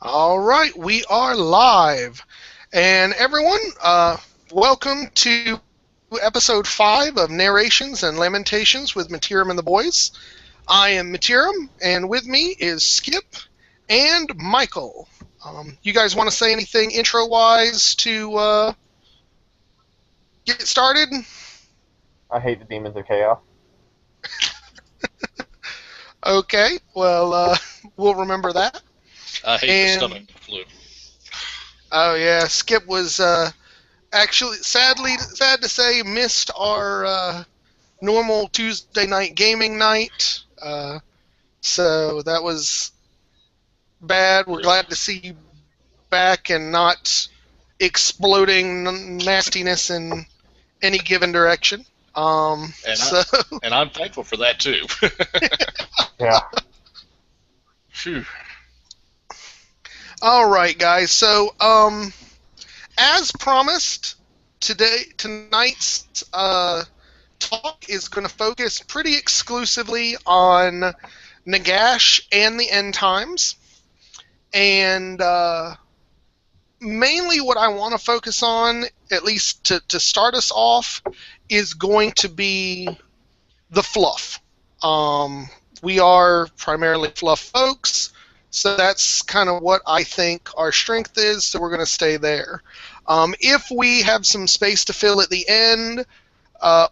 All right, we are live. And everyone, welcome to episode 5 of Narrations and Lamentations with Mittierim and the boys. I am Mittierim, and with me is Skip and Michael. You guys want to say anything intro-wise to get started? I hate the demons of chaos. Okay, well, we'll remember that. I hate the stomach flu. Oh yeah, Skip was actually sad to say missed our normal Tuesday night gaming night. So that was bad. We're glad to see you back and not exploding nastiness in any given direction. And I'm thankful for that too. Yeah. Phew. All right, guys. So, as promised, tonight's talk is going to focus pretty exclusively on Nagash and the end times, and mainly what I want to focus on, at least to start us off, is going to be the fluff. We are primarily fluff folks, so that's kind of what I think our strength is, so we're going to stay there. If we have some space to fill at the end,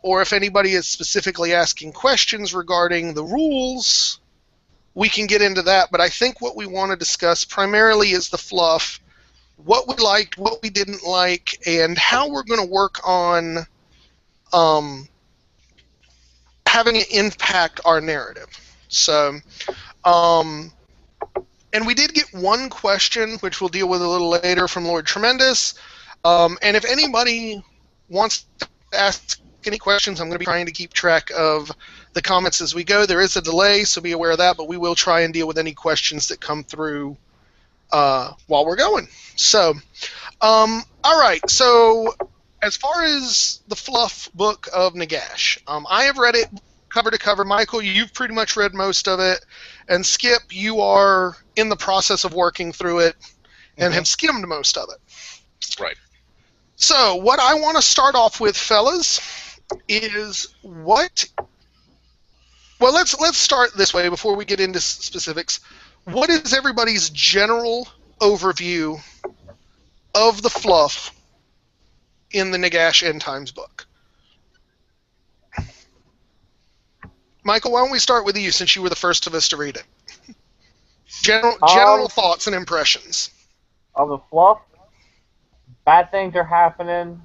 or if anybody is specifically asking questions regarding the rules, we can get into that, but I think what we want to discuss primarily is the fluff, what we liked, what we didn't like, and how we're going to work on having it impact our narrative. So, and we did get one question, which we'll deal with a little later, from Lord Tremendous. And if anybody wants to ask any questions, I'm going to be trying to keep track of the comments as we go. There is a delay, so be aware of that, but we will try and deal with any questions that come through while we're going. So, all right. So, as far as the fluff book of Nagash, I have read it cover to cover. Michael, you've pretty much read most of it. And Skip, you are in the process of working through it and have skimmed most of it. Right. So, what I want to start off with, fellas, is what... Well, let's start this way before we get into specifics. What is everybody's general overview of the fluff in the Nagash End Times book? Michael, why don't we start with you, since you were the first of us to read it? General thoughts and impressions. Of the fluff, bad things are happening.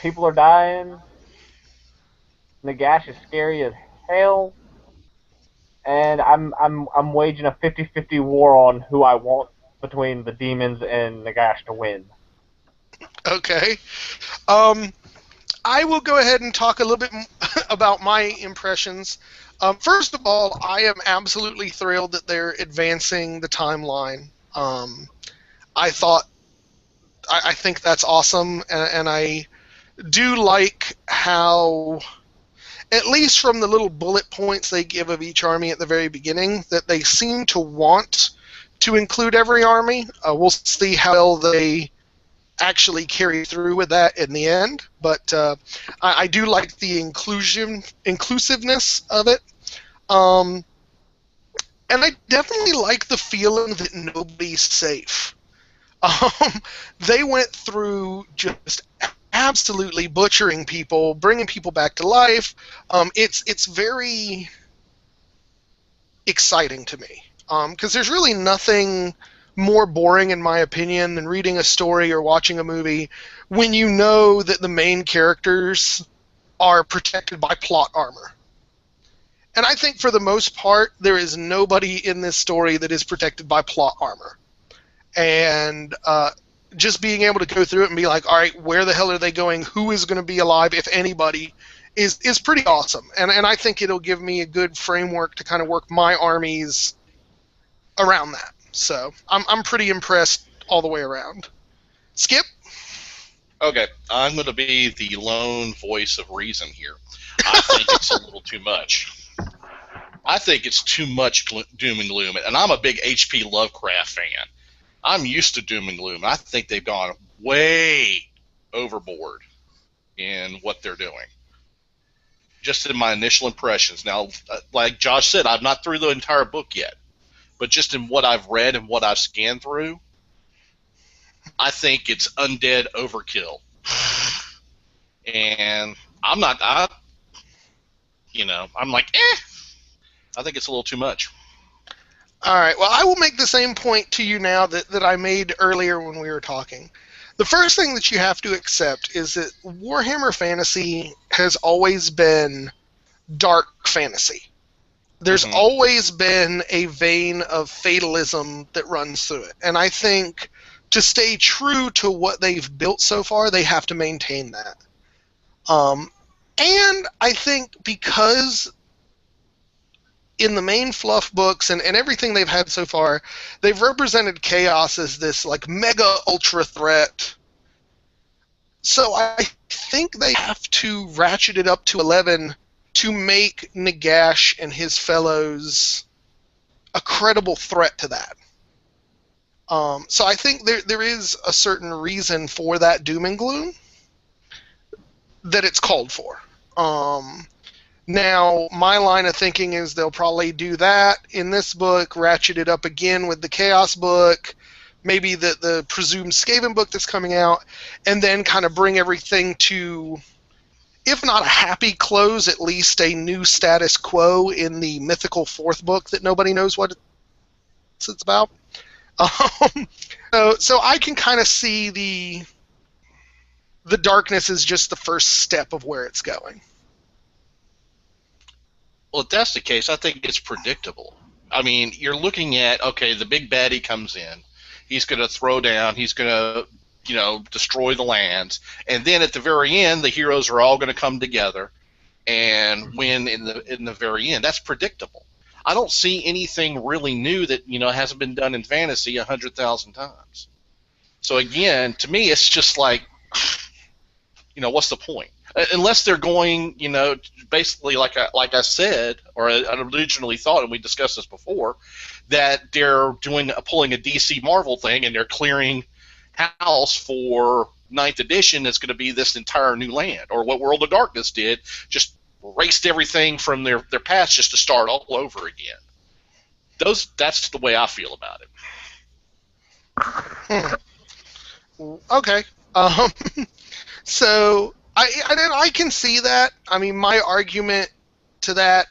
People are dying. Nagash is scary as hell. And I'm waging a 50-50 war on who I want between the demons and Nagash to win. Okay. I will go ahead and talk a little bit about my impressions. First of all, I am absolutely thrilled that they're advancing the timeline. I think that's awesome, and I do like how, at least from the little bullet points they give of each army at the very beginning, that they seem to want to include every army. We'll see how well they actually carry through with that in the end, but I do like the inclusiveness of it, and I definitely like the feeling that nobody's safe. They went through just absolutely butchering people, bringing people back to life. It's very exciting to me, because there's really nothing more boring, in my opinion, than reading a story or watching a movie when you know that the main characters are protected by plot armor. And I think for the most part, there is nobody in this story that is protected by plot armor. And just being able to go through it and be like, all right, where the hell are they going? Who is going to be alive, if anybody, is pretty awesome. And I think it'll give me a good framework to kind of work my armies around that. So I'm pretty impressed all the way around. Skip? Okay, I'm going to be the lone voice of reason here. I think it's a little too much. I think it's too much doom and gloom, and I'm a big H.P. Lovecraft fan. I'm used to doom and gloom. I think they've gone way overboard in what they're doing. Just in my initial impressions. Now, like Josh said, I'm not through the entire book yet, but just in what I've read and what I've scanned through, I think it's undead overkill. And I'm like, I think it's a little too much. All right. Well, I will make the same point to you now that I made earlier when we were talking. The first thing that you have to accept is that Warhammer Fantasy has always been dark fantasy. There's always been a vein of fatalism that runs through it. And I think to stay true to what they've built so far, they have to maintain that. And I think because in the main fluff books and everything they've had so far, they've represented chaos as this like mega ultra threat. So I think they have to ratchet it up to 11 to make Nagash and his fellows a credible threat to that. So I think there is a certain reason for that doom and gloom that it's called for. Now, my line of thinking is they'll probably do that in this book, ratchet it up again with the Chaos book, maybe the presumed Skaven book that's coming out, and then kind of bring everything to, if not a happy close, at least a new status quo in the mythical fourth book that nobody knows what it's about. So I can kind of see the darkness is just the first step of where it's going. Well, if that's the case, I think it's predictable. I mean, you're looking at, okay, the big baddie comes in. He's going to throw down. He's going to, destroy the lands. And then at the very end, the heroes are all going to come together and win in the very end. That's predictable. I don't see anything really new that, hasn't been done in fantasy 100,000 times. So again, to me, it's just like, what's the point? Unless they're going, basically like I said, or I originally thought, and we discussed this before, that they're pulling a DC Marvel thing and they're clearing house for 9th edition. It's going to be this entire new land, or what World of Darkness did, just erased everything from their past just to start all over again. That's the way I feel about it. Okay. So I can see that. I mean, my argument to that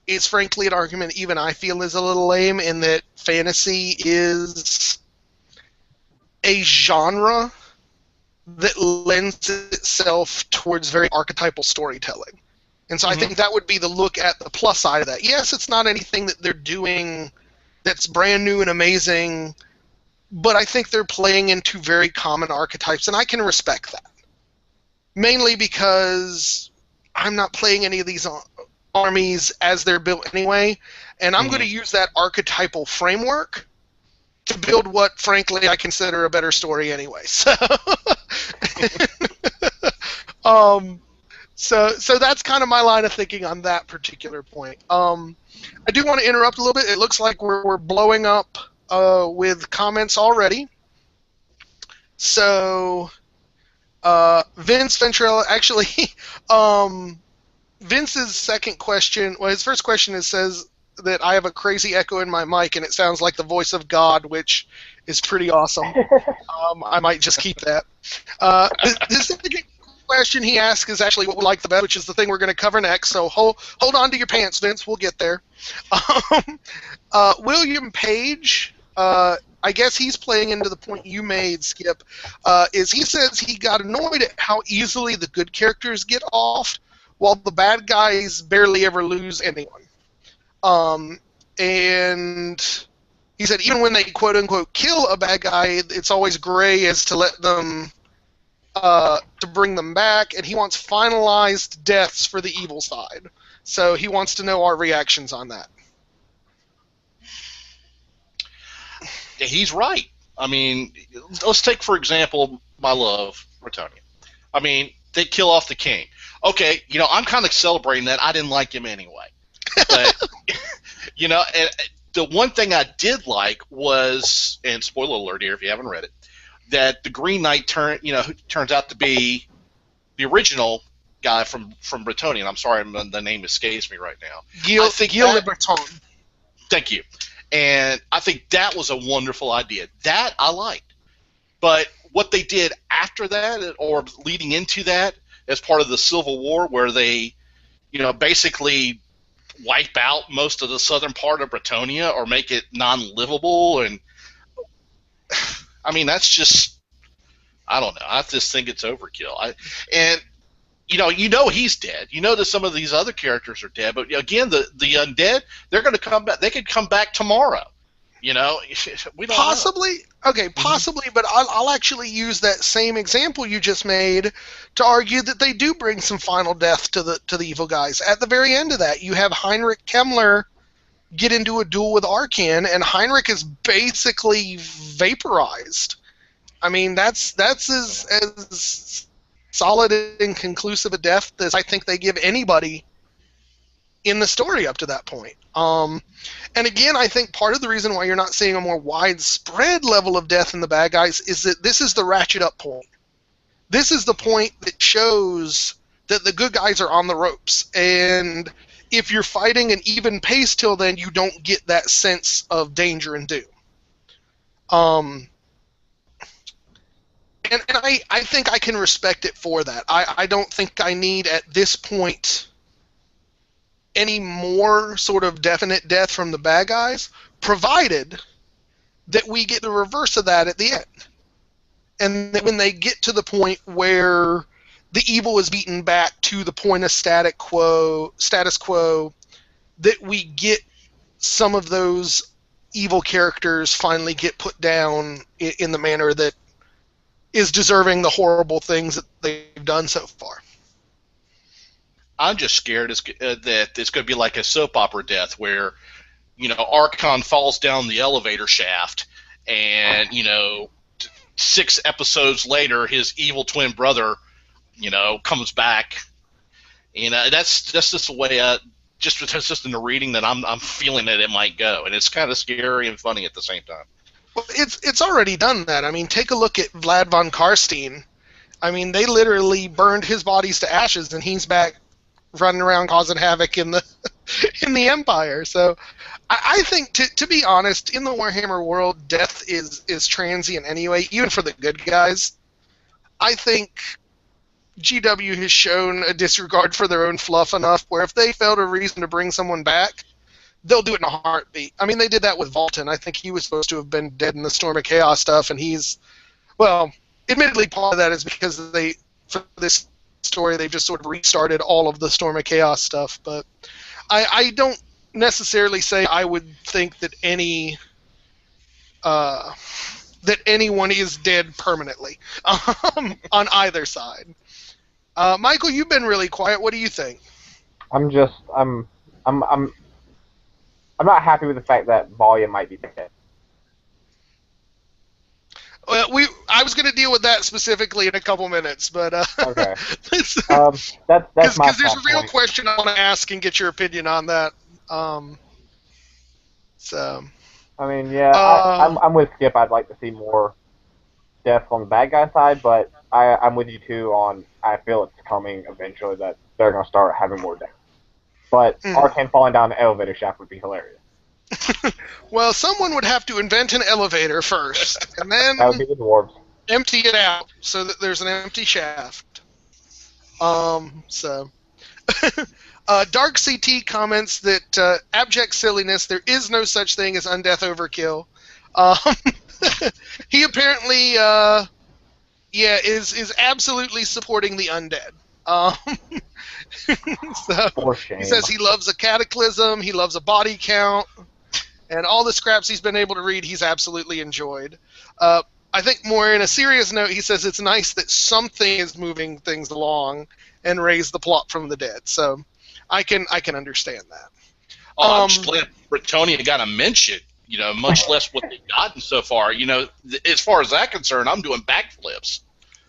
is frankly an argument even I feel is a little lame, in that fantasy is a genre that lends itself towards very archetypal storytelling. And so I think that would be the look at the plus side of that. Yes, it's not anything that they're doing that's brand new and amazing, but I think they're playing into very common archetypes, and I can respect that. Mainly because I'm not playing any of these armies as they're built anyway, and I'm going to use that archetypal framework to build what, frankly, I consider a better story anyway. So that's kind of my line of thinking on that particular point. I do want to interrupt a little bit. It looks like we're blowing up with comments already. So Vince Ventrella, actually, Vince's second question, well, his first question says that I have a crazy echo in my mic and it sounds like the voice of God, which is pretty awesome. I might just keep that. The second question he asked is actually what we like the best, which is the thing we're going to cover next. So hold on to your pants, Vince. We'll get there. William Page, I guess he's playing into the point you made, Skip, is he says he got annoyed at how easily the good characters get off, while the bad guys barely ever lose anyone. And he said even when they quote-unquote kill a bad guy, it's always gray as to let them, to bring them back, and he wants finalized deaths for the evil side. So he wants to know our reactions on that. He's right. I mean, let's take, for example, my love, Ratonia. I mean, they kill off the king. Okay, I'm kind of celebrating that. I didn't like him anyway. But And the one thing I did like was, and spoiler alert here if you haven't read it, that the Green Knight turns out to be the original guy from Bretonnia. And I'm sorry, the name escapes me right now. Gil Le Breton. Thank you. And I think that was a wonderful idea. That I liked. But what they did after that, or leading into that, as part of the Civil War, where they, basically wipe out most of the southern part of Bretonnia or make it non-livable, and I mean that's just, I don't know. I just think it's overkill. He's dead. That some of these other characters are dead, but again, the undead, they're going to come back. They could come back tomorrow. We don't possibly know. Okay, possibly, but I'll actually use that same example you just made to argue that they do bring some final death to the evil guys. At the very end of that, you have Heinrich Kemmler get into a duel with Arkan, and Heinrich is basically vaporized. I mean, that's as solid and conclusive a death as I think they give anybody in the story up to that point. And again, I think part of the reason why you're not seeing a more widespread level of death in the bad guys is that this is the ratchet up point. This is the point that shows that the good guys are on the ropes. And if you're fighting an even pace till then, you don't get that sense of danger and doom. And I think I can respect it for that. I don't think I need, at this point, any more sort of definite death from the bad guys, provided that we get the reverse of that at the end. And that when they get to the point where the evil is beaten back to the point of status quo, that we get some of those evil characters finally get put down in the manner that is deserving the horrible things that they've done so far. I'm just scared that it's going to be like a soap opera death where, Archon falls down the elevator shaft and, 6 episodes later, his evil twin brother, comes back. That's just the way, just in the reading that I'm feeling that it might go. And it's kind of scary and funny at the same time. Well, it's already done that. I mean, take a look at Vlad von Karstein. I mean, they literally burned his bodies to ashes, and he's back running around causing havoc in the Empire. So I think, to be honest, in the Warhammer world, death is transient anyway, even for the good guys. I think GW has shown a disregard for their own fluff enough where if they felt a reason to bring someone back, they'll do it in a heartbeat. I mean, they did that with Volton. I think he was supposed to have been dead in the Storm of Chaos stuff, and admittedly part of that is because for this story, they've just sort of restarted all of the Storm of Chaos stuff. But I don't necessarily say I would think that that anyone is dead permanently on either side. Michael, you've been really quiet. What do you think? I'm not happy with the fact that Valia might be dead. Well, I was going to deal with that specifically in a couple minutes, but okay. That's because my there's a real point. question I want to ask and get your opinion on that. So. I mean, yeah, I'm with Skip. I'd like to see more death on the bad guy side, but I'm with you too on. I feel it's coming eventually that they're going to start having more death. But Arkan falling down the elevator shaft would be hilarious. Well, someone would have to invent an elevator first, and then That would be the dwarves. empty it out so that there's an empty shaft. Dark CT comments that abject silliness, there is no such thing as undeath overkill. He apparently, is absolutely supporting the undead. For shame. He says he loves a cataclysm, he loves a body count, and all the scraps he's been able to read, he's absolutely enjoyed. I think more in a serious note, he says it's nice that something is moving things along and raise the plot from the dead. So I can understand that. I'm just glad Bretonnia got a mention, much less what they've gotten so far. As far as that's concerned, I'm doing backflips.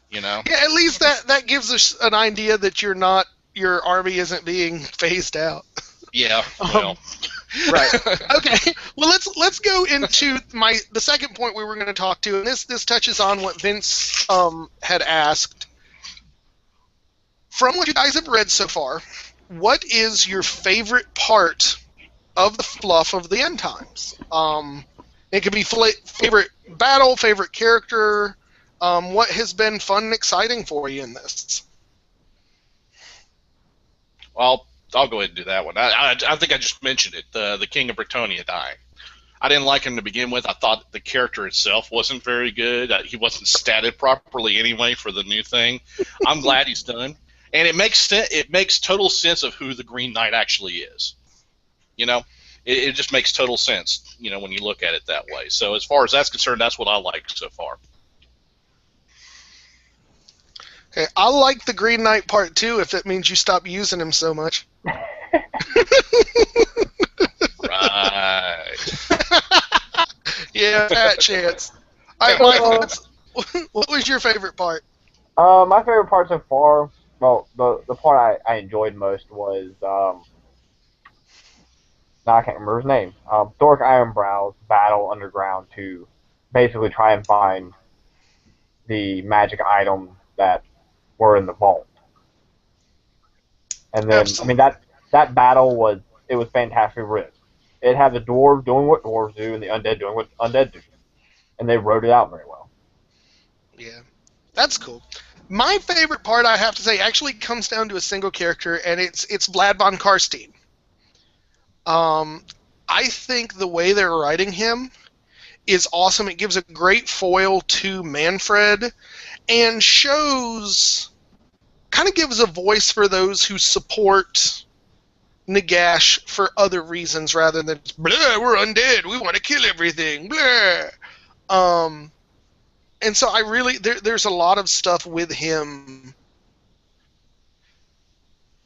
Yeah, at least that gives us an idea that your army isn't being phased out. Yeah, well. Right. Okay. Well, let's go into the second point we were going to talk to, and this touches on what Vince had asked. From what you guys have read so far, what is your favorite part of the fluff of the end times? It could be favorite battle, favorite character. What has been fun and exciting for you in this? Well, I'll go ahead and do that one. I think I just mentioned it. The King of Bretonia dying. I didn't like him to begin with. I thought the character itself wasn't very good. He wasn't statted properly anyway for the new thing. I'm glad he's done, and it makes total sense of who the Green Knight actually is. It just makes total sense. When you look at it that way. So as far as that's concerned, that's what I like so far. Okay, I like the Green Knight part too, if it means you stop using him so much. Right. Yeah, that chance. All right, Mike, what was your favorite part? My favorite part so far, well, the part I enjoyed most was, now I can't remember his name, Thork Ironbrow's battle underground to basically try and find the magic items that were in the vault. And then, Absolutely. that battle was fantastically written. It had the dwarves doing what dwarves do and the undead doing what undead do. And they wrote it out very well. Yeah, that's cool. My favorite part, I have to say, actually comes down to a single character, and it's Vlad von Karstein. I think the way they're writing him is awesome. It gives a great foil to Manfred, and kind of gives a voice for those who support Nagash for other reasons rather than blah, we're undead, we want to kill everything, blah. And so I really there's a lot of stuff with him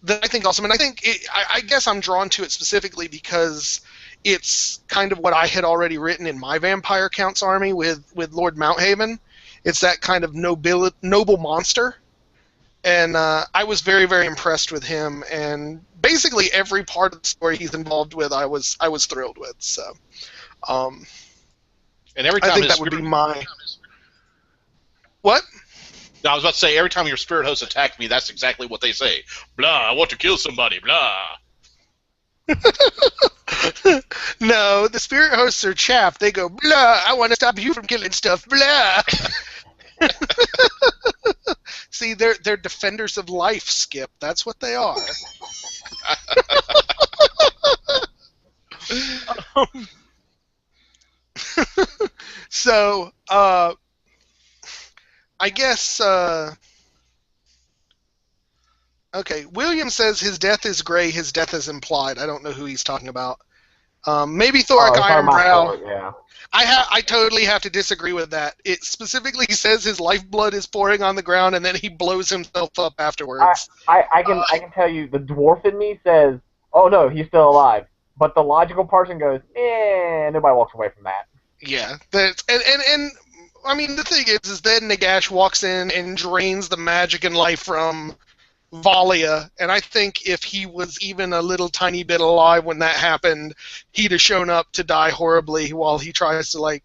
that I think awesome, and I think I guess I'm drawn to it specifically because it's kind of what I had already written in my Vampire Counts army with Lord Mounthaven. It's that kind of noble monster, and I was very, very impressed with him, and basically every part of the story he's involved with, I was thrilled with. So, and every time I think that would be my what? I was about to say, every time your spirit hosts attack me, that's exactly what they say. Blah, I want to kill somebody, blah. No, the spirit hosts are chaff. They go, blah, I want to stop you from killing stuff, blah. See, they're defenders of life, Skip. That's what they are. So, I guess, okay, William says his death is gray, his death is implied. I don't know who he's talking about. Maybe Thoric Ironbrow. Yeah. I totally have to disagree with that. It specifically says his lifeblood is pouring on the ground, and then he blows himself up afterwards. I can tell you, the dwarf in me says, oh no, he's still alive. But the logical person goes, nobody walks away from that. Yeah, and I mean, the thing is then Nagash walks in and drains the magic and life from Valia, and I think if he was even a little tiny bit alive when that happened, he'd have shown up to die horribly while he tries to,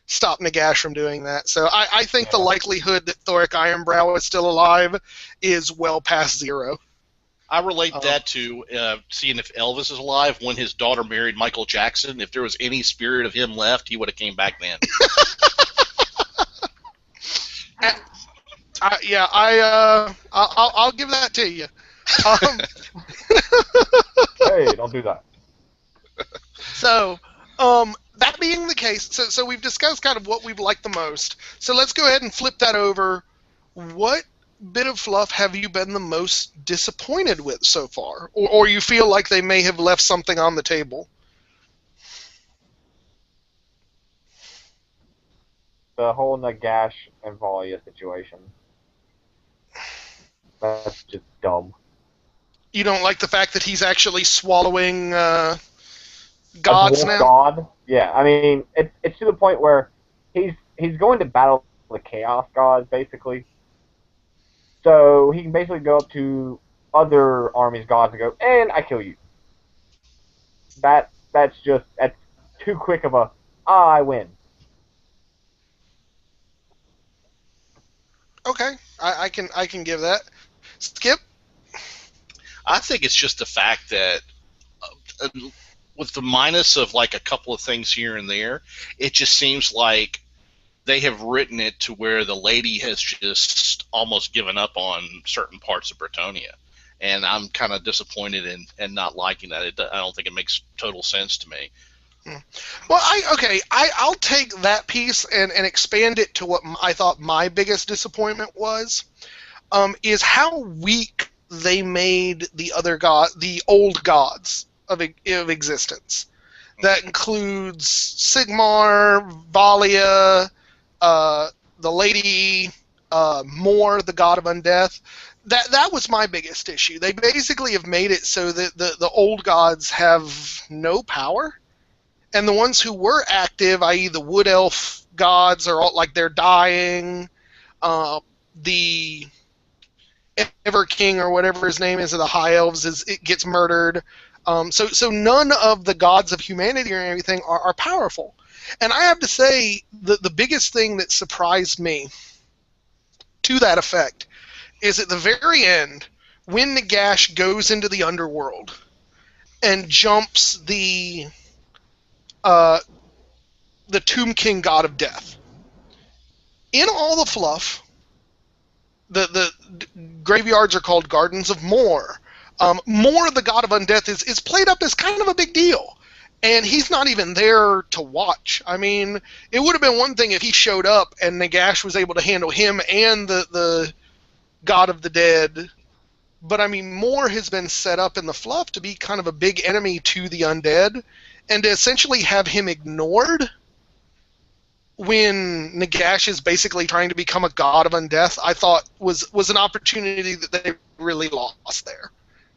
stop Nagash from doing that. So I think the likelihood that Thoric Ironbrow is still alive is well past zero. I relate that to seeing if Elvis is alive when his daughter married Michael Jackson. If there was any spirit of him left, he would have came back then. I'll give that to you. Hey, don't do that. So, that being the case, so we've discussed kind of what we've liked the most. So let's go ahead and flip that over. What bit of fluff have you been the most disappointed with so far, or you feel like they may have left something on the table? The whole Nagash and Valia situation. That's just dumb. You don't like the fact that he's actually swallowing gods now? God? Yeah, I mean, it's to the point where he's going to battle the Chaos gods, basically. So he can basically go up to other armies' gods and go, and I kill you. That that's too quick of a I win. Okay, I can give that. Skip. I think it's just the fact that uh, with the minus of like a couple of things here and there, it just seems like they have written it to where the lady has just almost given up on certain parts of Bretonia. And I'm kind of disappointed in not liking that. I don't think it makes total sense to me. Well, I'll take that piece and expand it to what I thought my biggest disappointment was, is how weak they made the old gods of existence. That includes Sigmar, Valia, the lady, Mor, the god of undeath. That was my biggest issue. They basically have made it so that the old gods have no power, and the ones who were active, i.e. the wood elf gods, are all like they're dying. The Ever King or whatever his name is of the High Elves it gets murdered. So none of the gods of humanity or anything are powerful. And I have to say the biggest thing that surprised me to that effect is at the very end when Nagash goes into the underworld and jumps the Tomb King god of death. In all the fluff, the graveyards are called Gardens of Mor. Mor, the god of undeath, is played up as kind of a big deal. And he's not even there to watch. I mean, it would have been one thing if he showed up and Nagash was able to handle him and the god of the dead. But, I mean, Mor has been set up in the fluff to be kind of a big enemy to the undead. And to essentially have him ignored when Nagash is basically trying to become a god of undeath, I thought was an opportunity that they really lost there.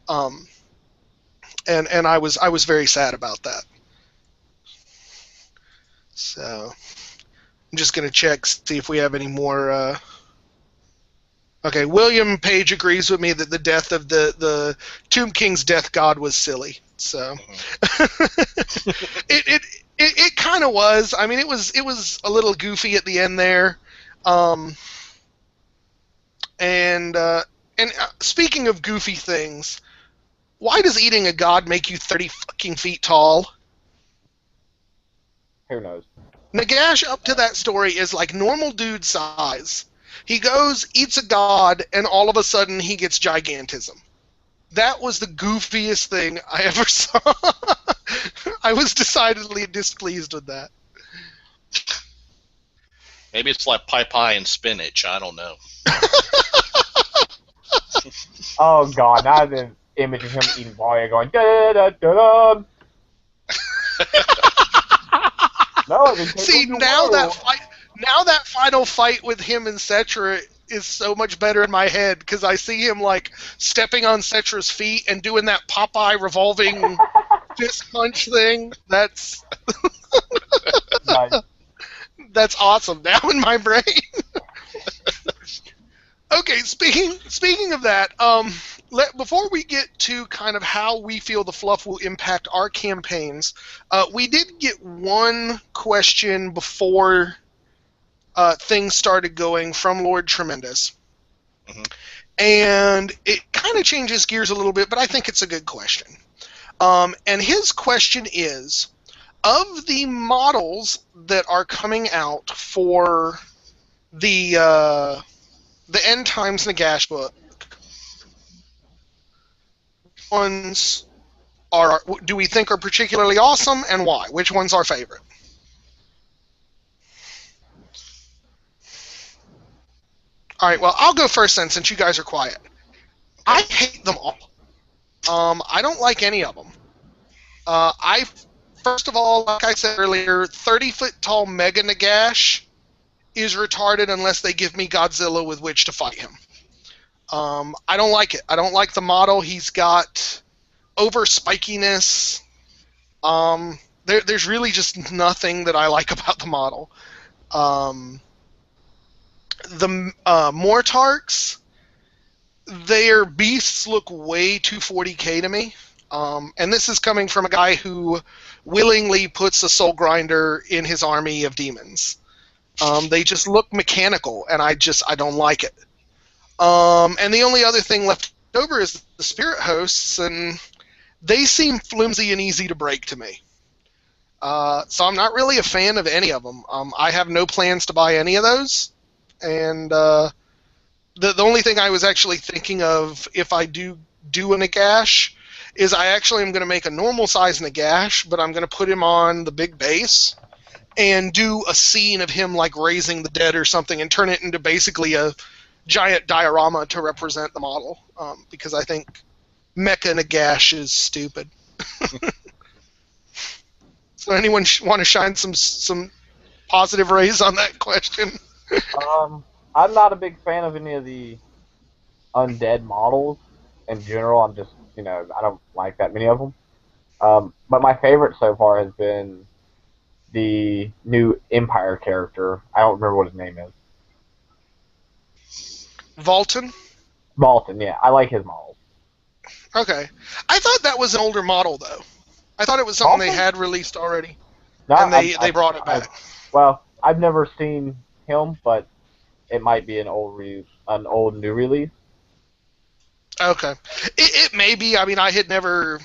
And I was very sad about that. So I'm just going to check, see if we have any more. Okay, William Page agrees with me that the death of the Tomb King's death god was silly. So it kind of was. I mean, it was a little goofy at the end there. And speaking of goofy things, why does eating a god make you 30 fucking feet tall? Who knows? Nagash up to that story is like normal dude size. He goes, eats a god, and all of a sudden he gets gigantism. That was the goofiest thing I ever saw. I was decidedly displeased with that. Maybe it's like pie and spinach. I don't know. Oh god, now the image of him eating pie going da da da da. No, see now that final fight with him and Cetra is so much better in my head because I see him like stepping on Cetra's feet and doing that Popeye revolving fist punch thing. That's nice. That's awesome now in my brain. Okay, speaking of that, before we get to kind of how we feel the fluff will impact our campaigns, we did get one question before things started going from Lord Tremendous. Mm-hmm. And it kind of changes gears a little bit, but I think it's a good question. And his question is, of the models that are coming out for the End Times Nagash book, which ones do we think are particularly awesome, and why? Which one's our favorite? All right, well, I'll go first then, since you guys are quiet. I hate them all. I don't like any of them. First of all, like I said earlier, 30-foot-tall Mega Nagash is retarded unless they give me Godzilla with which to fight him. I don't like it. I don't like the model. He's got over spikiness. There's really just nothing that I like about the model. The Mortarks, their beasts look way too 40k to me. And this is coming from a guy who willingly puts a soul grinder in his army of demons. They just look mechanical, and I don't like it. And the only other thing left over is the spirit hosts, and they seem flimsy and easy to break to me. So I'm not really a fan of any of them. I have no plans to buy any of those, and the only thing I was actually thinking of if I do a Nagash is I actually am going to make a normal size Nagash, but I'm going to put him on the big base and do a scene of him like raising the dead or something and turn it into basically a giant diorama to represent the model, because I think Mecha Nagash is stupid. So anyone want to shine some positive rays on that question? I'm not a big fan of any of the undead models in general. I'm just, I don't like that many of them. But my favorite so far has been the new Empire character. I don't remember what his name is. Volton? Volton, yeah. I like his models. Okay. I thought that was an older model, though. I thought it was something they had released already, and they brought it back. I've never seen him, but it might be an old new release. Okay. It may be. I mean, I had never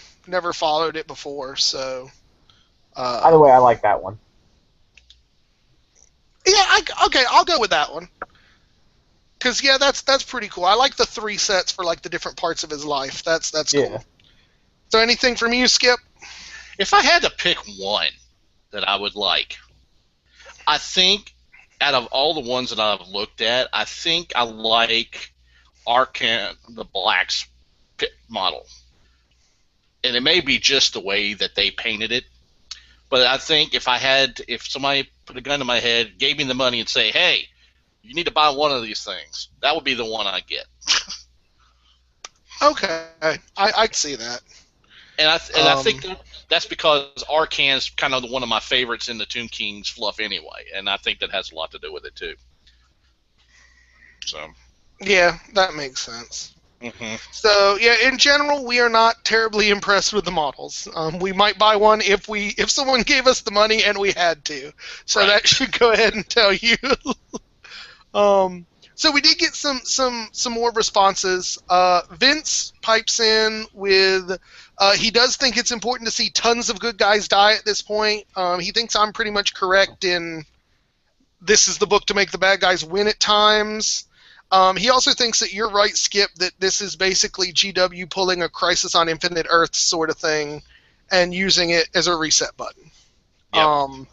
followed it before, so... Either way, I like that one. Yeah, okay, I'll go with that one. Because, yeah, that's pretty cool. I like the 3 sets for, like, the different parts of his life. That's cool. Yeah. So anything from you, Skip? If I had to pick one that I would like, I think out of all the ones that I've looked at, I think I like Arcan the Black's model. And it may be just the way that they painted it, but I think if somebody put a gun to my head, gave me the money and say, hey, you need to buy one of these things, that would be the one I get. Okay, I can see that. And I think that's because Arcan's kind of one of my favorites in the Tomb Kings fluff anyway, and I think that has a lot to do with it too. So. Yeah, that makes sense. Mm-hmm. So yeah, in general, we are not terribly impressed with the models. We might buy one if someone gave us the money and we had to. So right. That should go ahead and tell you. So we did get some more responses. Vince pipes in with he does think it's important to see tons of good guys die at this point. He thinks I'm pretty much correct in this is the book to make the bad guys win at times. He also thinks that you're right, Skip, that this is basically GW pulling a Crisis on Infinite Earths sort of thing and using it as a reset button. Yep.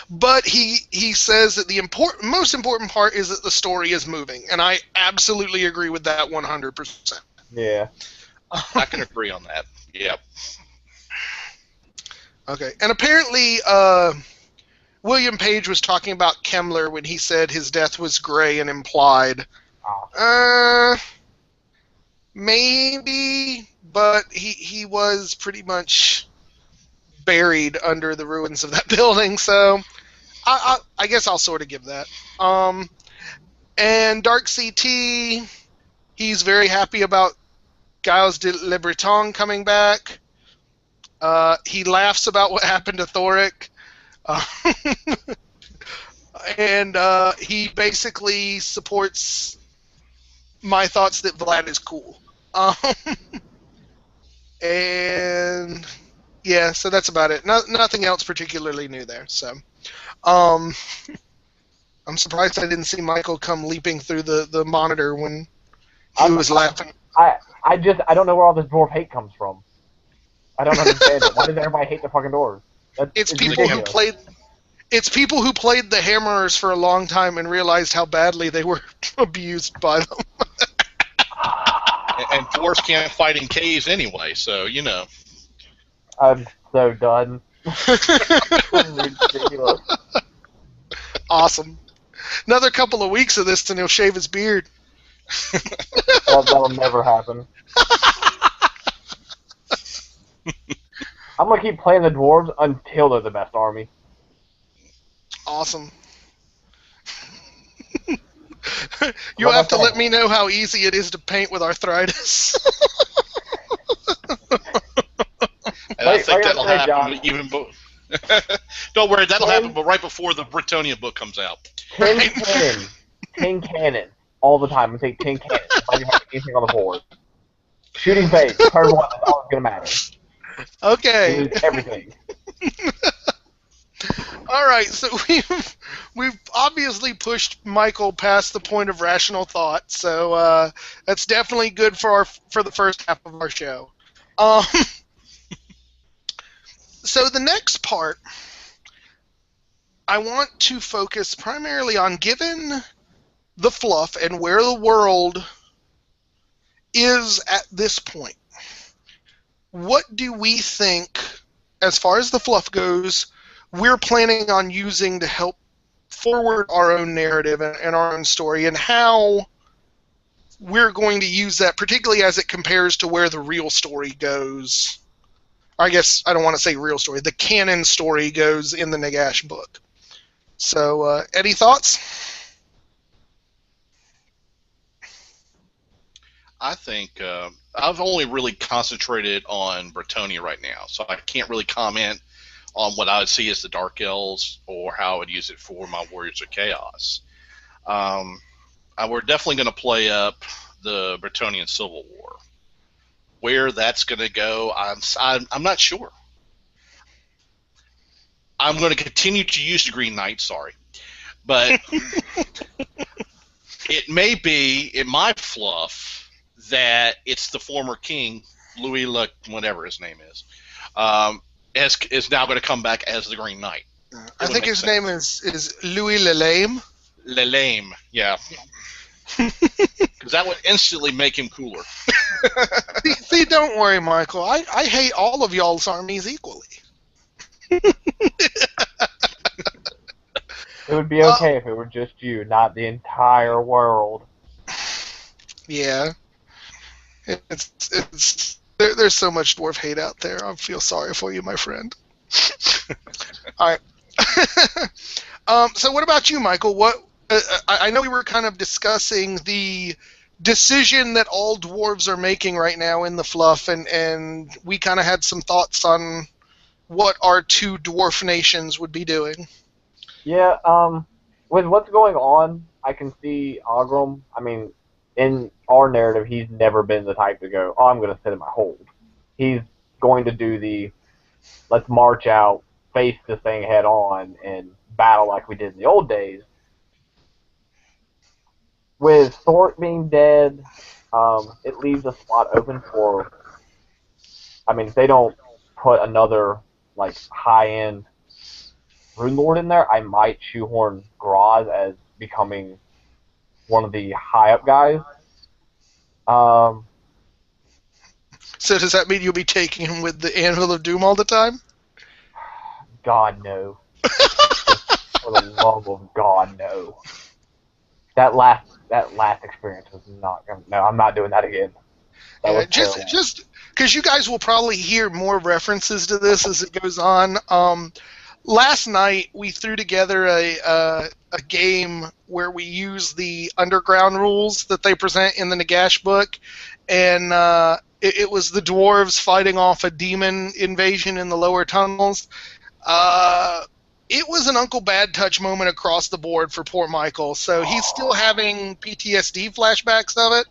But he says that the most important part is that the story is moving, and I absolutely agree with that 100%. Yeah. I can agree on that. Yep. Okay, and apparently William Page was talking about Kemmler when he said his death was gray and implied. Maybe, but he was pretty much buried under the ruins of that building, so I guess I'll sort of give that. And Dark CT, he's very happy about Giles de Le Breton coming back. He laughs about what happened to Thoric. And he basically supports my thoughts that Vlad is cool. And yeah, so that's about it. Nothing else particularly new there. So, I'm surprised I didn't see Michael come leaping through the monitor when he was laughing. I don't know where all this dwarf hate comes from. I don't understand it. Why does everybody hate the fucking dwarves? It's people who played the Hammerers for a long time and realized how badly they were abused by them. And dwarves can't fight in caves anyway, so you know. I'm so done. Ridiculous. Awesome. Another couple of weeks of this and he'll shave his beard. That'll never happen. I'm gonna keep playing the dwarves until they're the best army. Awesome. You'll have to let me know how easy it is to paint with arthritis. And I think Right that'll there, happen John. even. Don't worry, that'll happen, but right before the Britonian book comes out. 10 cannons. 10 cannons. All the time. We take 10 cannons. If you have anything on the board. Shooting phase. Turn one. That's all that's going to matter. Okay. We lose everything. All right, so we've obviously pushed Michael past the point of rational thought, so that's definitely good for the first half of our show. So the next part, I want to focus primarily on, given the fluff and where the world is at this point, what do we think, as far as the fluff goes, we're planning on using to help forward our own narrative and our own story, and how we're going to use that, particularly as it compares to where the real story goes. I guess I don't want to say real story. The canon story goes in the Nagash book. So, any thoughts? I think I've only really concentrated on Bretonia right now, so I can't really comment on what I would see as the Dark Elves or how I would use it for my Warriors of Chaos. We're definitely going to play up the Bretonian Civil War. Where that's going to go, I'm not sure. I'm going to continue to use the Green Knight, sorry. But it may be, in my fluff, that it's the former king, Louis whatever his name is now going to come back as the Green Knight. I think his name is Louis Lelame. Lelame, yeah. Because that would instantly make him cooler. See, don't worry, Michael. I hate all of y'all's armies equally. It would be okay if it were just you, not the entire world. Yeah. There's so much dwarf hate out there. I feel sorry for you, my friend. All right. So what about you, Michael? What I know we were kind of discussing the decision that all dwarves are making right now in the fluff, and we kind of had some thoughts on what our two dwarf nations would be doing. Yeah, with what's going on, I can see Ogrim. I mean, in our narrative, he's never been the type to go, I'm going to sit in my hold. He's going to do the, let's march out, face this thing head on, and battle like we did in the old days. With Thork being dead, it leaves a spot open for, I mean, if they don't put another, high-end Rune Lord in there, I might shoehorn Graz as becoming one of the high-up guys. So does that mean you'll be taking him with the Anvil of Doom all the time? God, no. For the love of God, no. That last experience was not gonna. No, I'm not doing that again. That was just because you guys will probably hear more references to this as it goes on. Last night we threw together a game where we use the underground rules that they present in the Nagash book, and it was the dwarves fighting off a demon invasion in the lower tunnels. It was an Uncle Bad Touch moment across the board for poor Michael, so he's still having PTSD flashbacks of it.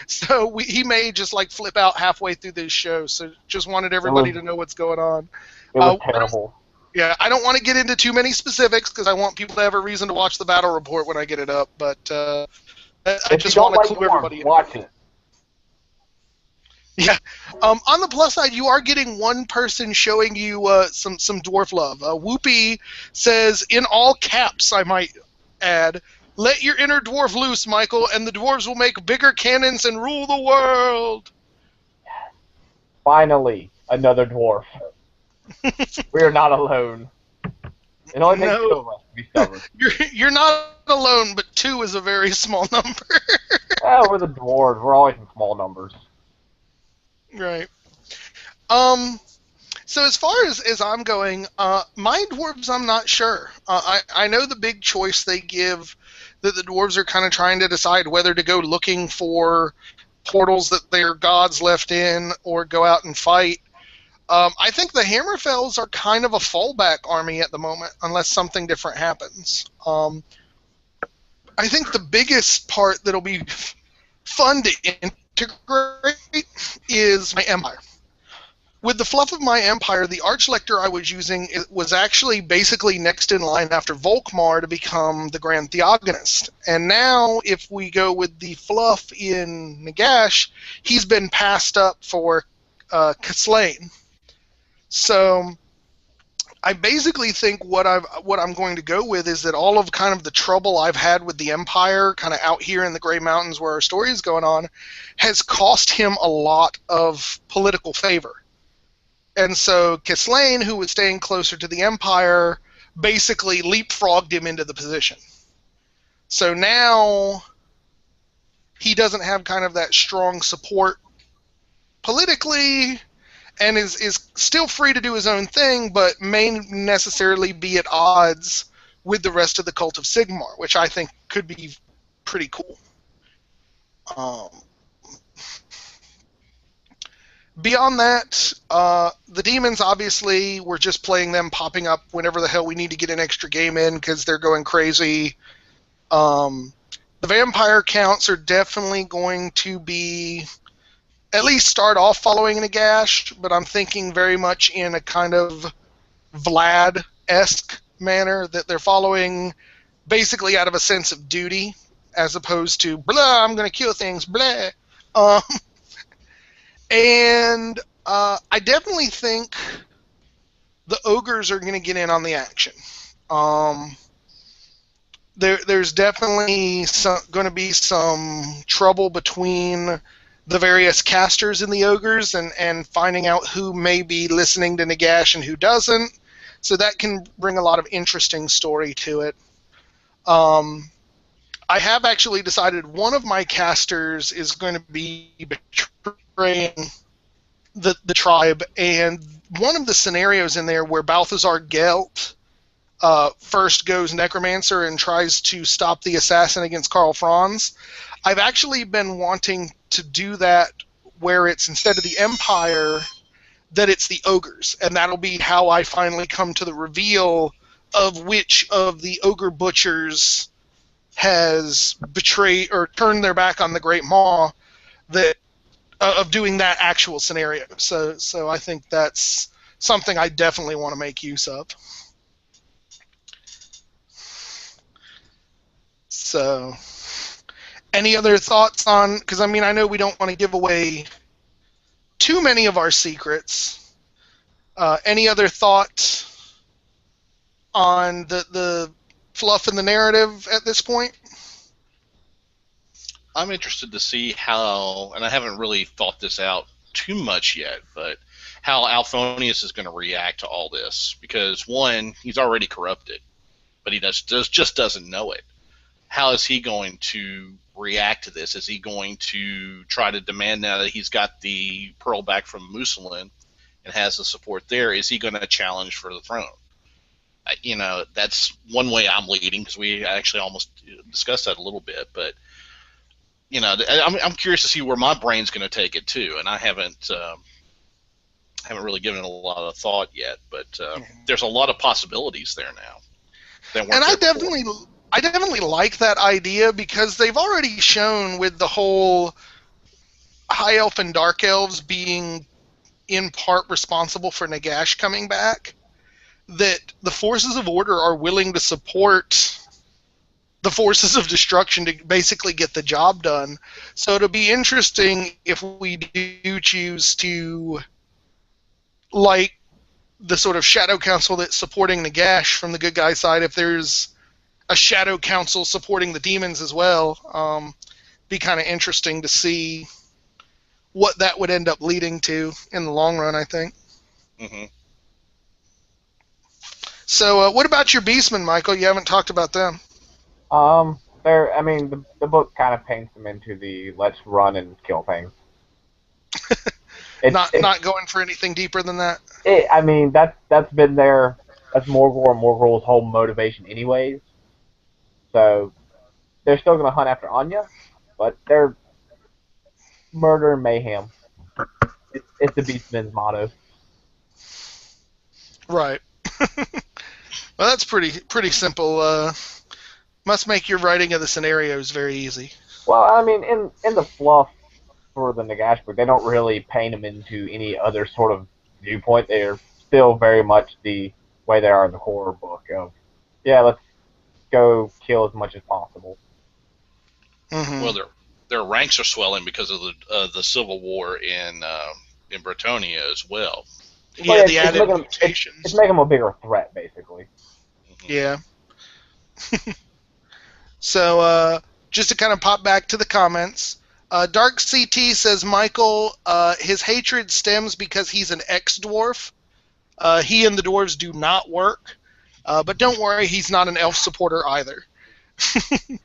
So he may just flip out halfway through this show. So just wanted everybody to know what's going on. It was terrible. Yeah, I don't want to get into too many specifics because I want people to have a reason to watch the battle report when I get it up. But I just want to clue everybody in. Watch it. Yeah. On the plus side, you are getting one person showing you some dwarf love. Whoopi says, in all caps, I might add, let your inner dwarf loose, Michael, and the dwarves will make bigger cannons and rule the world. Finally, another dwarf. We are not alone. It only takes two of us to be stubborn. You're not alone, but two is a very small number. Oh, we're the dwarves. We're always in small numbers. Right. So as far as I'm going, my dwarves, I'm not sure. I know the big choice they give, that the dwarves are kind of trying to decide whether to go looking for portals that their gods left in or go out and fight. I think the Hammerfells are kind of a fallback army at the moment, unless something different happens. I think the biggest part that'll be fun to integrate is my Empire. With the fluff of my Empire, the Archlector I was using was actually basically next in line after Volkmar to become the Grand Theogonist. And now, if we go with the fluff in Nagash, he's been passed up for Kaslain. So I basically think what I'm going to go with is that all of kind of the trouble I've had with the Empire, kind of out here in the Grey Mountains where our story is going on, has cost him a lot of political favor. And so Kaslain, who was staying closer to the Empire, basically leapfrogged him into the position. So now he doesn't have kind of that strong support politically, and is still free to do his own thing, but may necessarily be at odds with the rest of the Cult of Sigmar, which I think could be pretty cool. Beyond that, the demons, obviously, we're just playing them, popping up whenever the hell we need to get an extra game in because they're going crazy. The vampire counts are definitely going to be, at least start off following Nagash, but I'm thinking very much in a kind of Vlad-esque manner, that they're following basically out of a sense of duty, as opposed to, blah, I'm going to kill things, blah. And I definitely think the ogres are going to get in on the action. There's definitely going to be some trouble between the various casters in the ogres and finding out who may be listening to Nagash and who doesn't. So that can bring a lot of interesting story to it. I have actually decided one of my casters is going to be betraying the tribe, and one of the scenarios in there where Balthazar Gelt first goes Necromancer and tries to stop the assassin against Karl Franz, I've actually been wanting to do that where it's, instead of the Empire, that it's the ogres, and that'll be how I finally come to the reveal of which of the ogre butchers has betrayed or turned their back on the Great Maw, that of doing that actual scenario. So I think that's something I definitely want to make use of. So, any other thoughts on, because I mean, I know we don't want to give away too many of our secrets. Any other thought on the fluff in the narrative at this point? I'm interested to see how, and I haven't really thought this out too much yet, but how Alphonius is going to react to all this. Because, one, he's already corrupted, but he just doesn't know it. How is he going to react to this? Is he going to try to demand, now that he's got the pearl back from Musalin and has the support there, is he going to challenge for the throne? You know, that's one way I'm leading, because we actually almost discussed that a little bit, but you know, I'm curious to see where my brain's going to take it too, and I haven't really given it a lot of thought yet. But there's a lot of possibilities there now. And I definitely like that idea, because they've already shown with the whole High Elf and Dark Elves being in part responsible for Nagash coming back, that the forces of order are willing to support the forces of destruction to basically get the job done. So it'll be interesting if we do choose to, like the sort of Shadow Council that's supporting Nagash from the good guy side, if there's a Shadow Council supporting the demons as well. Be kind of interesting to see what that would end up leading to in the long run, I think. Mm-hmm. So what about your Beastmen, Michael? You haven't talked about them. I mean, the book kind of paints them into the let's run and kill things. Not going for anything deeper than that. I mean, that's been there. That's Morgul and Morgul's whole motivation, anyways. So they're still going to hunt after Anya, but they're murder and mayhem. It's the Beastman's motto. Right. Well, that's pretty simple. Must make your writing of the scenarios very easy. Well, I mean, in the fluff for the Nagash book, they don't really paint them into any other sort of viewpoint. They're still very much the way they are in the horror book of, yeah, let's go kill as much as possible. Mm-hmm. Well, their ranks are swelling because of the civil war in Bretonia as well. Yeah, Well, the added mutations. It's making them a bigger threat, basically. Mm-hmm. Yeah. So, just to kind of pop back to the comments, Dark CT says Michael, his hatred stems because he's an ex-dwarf. He and the dwarves do not work. But don't worry, he's not an elf supporter either.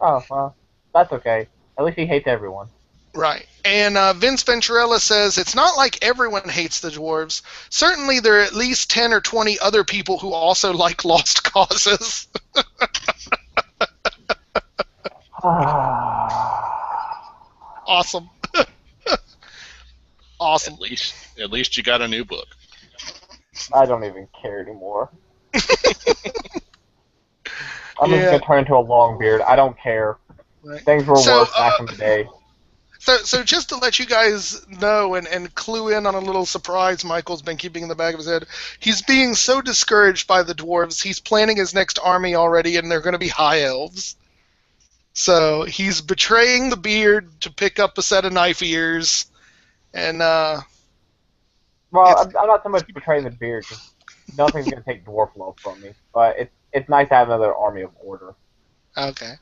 Oh, well, that's okay. At least he hates everyone. Right. And Vince Venturella says, it's not like everyone hates the dwarves. Certainly there are at least 10 or 20 other people who also like lost causes. Awesome. Awesome. At least you got a new book. I don't even care anymore. I'm just going to turn into a long beard. I don't care. Right. Things were worse back in the day. So just to let you guys know and clue in on a little surprise Michael's been keeping in the back of his head, he's being so discouraged by the dwarves, he's planning his next army already, and they're going to be high elves. So he's betraying the beard to pick up a set of knife ears, and well, I'm not so much betraying the beard, because nothing's going to take dwarf love from me. But it's nice to have another army of order. Okay.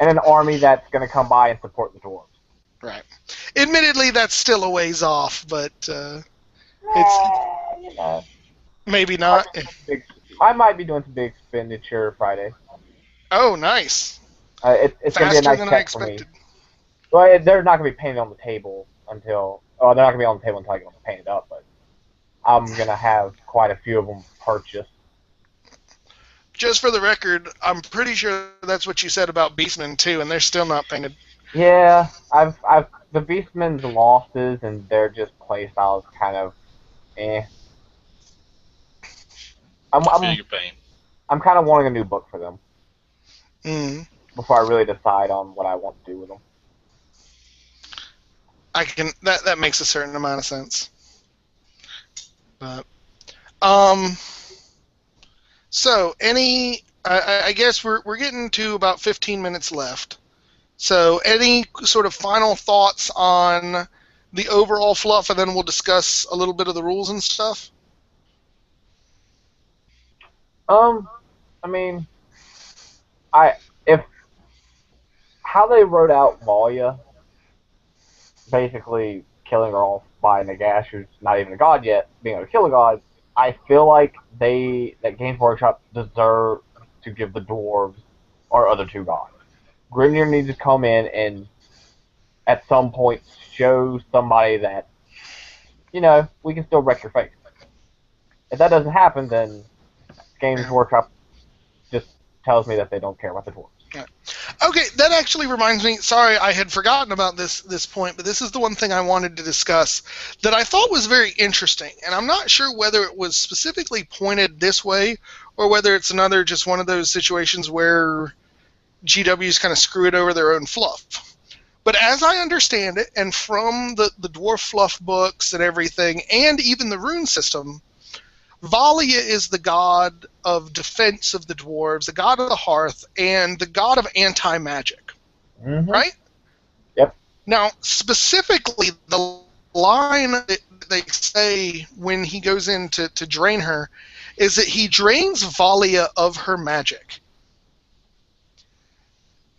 And an army that's going to come by and support the dwarves. Right. Admittedly, that's still a ways off, but it's you know, maybe not. I might be doing some big expenditure Friday. Oh, nice. It's going to be a nice check for me. Well, they're not going to be painted on the table until... Oh, they're not going to be on the table until I get them painted up, but I'm going to have quite a few of them purchased. Just for the record, I'm pretty sure that's what you said about Beastmen, too, and they're still not painted. Yeah, the Beastmen's losses and their just playstyles kind of, eh. I'm kind of wanting a new book for them. Before I really decide on what I want to do with them. That makes a certain amount of sense. But so I guess we're getting to about 15 minutes left. So any sort of final thoughts on the overall fluff, and then we'll discuss a little bit of the rules and stuff? I mean, how they wrote out Valia, basically killing her off by Nagash, who's not even a god yet, being able to kill a god, I feel like that Games Workshop deserve to give the dwarves our other two gods. Grimnir needs to come in and at some point show somebody that, we can still wreck your face. If that doesn't happen, then Games Workshop just tells me that they don't care about the dwarves. Okay, that actually reminds me, sorry, I had forgotten about this point, but this is the one thing I wanted to discuss that I thought was very interesting, and I'm not sure whether it was specifically pointed this way or whether it's just one of those situations where GWs kind of screw it over their own fluff. But as I understand it, and from the Dwarf Fluff books and everything, and even the rune system, Valia is the god of defense of the dwarves, the god of the hearth, and the god of anti-magic. Mm-hmm. Right? Yep. Now, specifically, the line that they say when he goes in to drain her is that he drains Valia of her magic.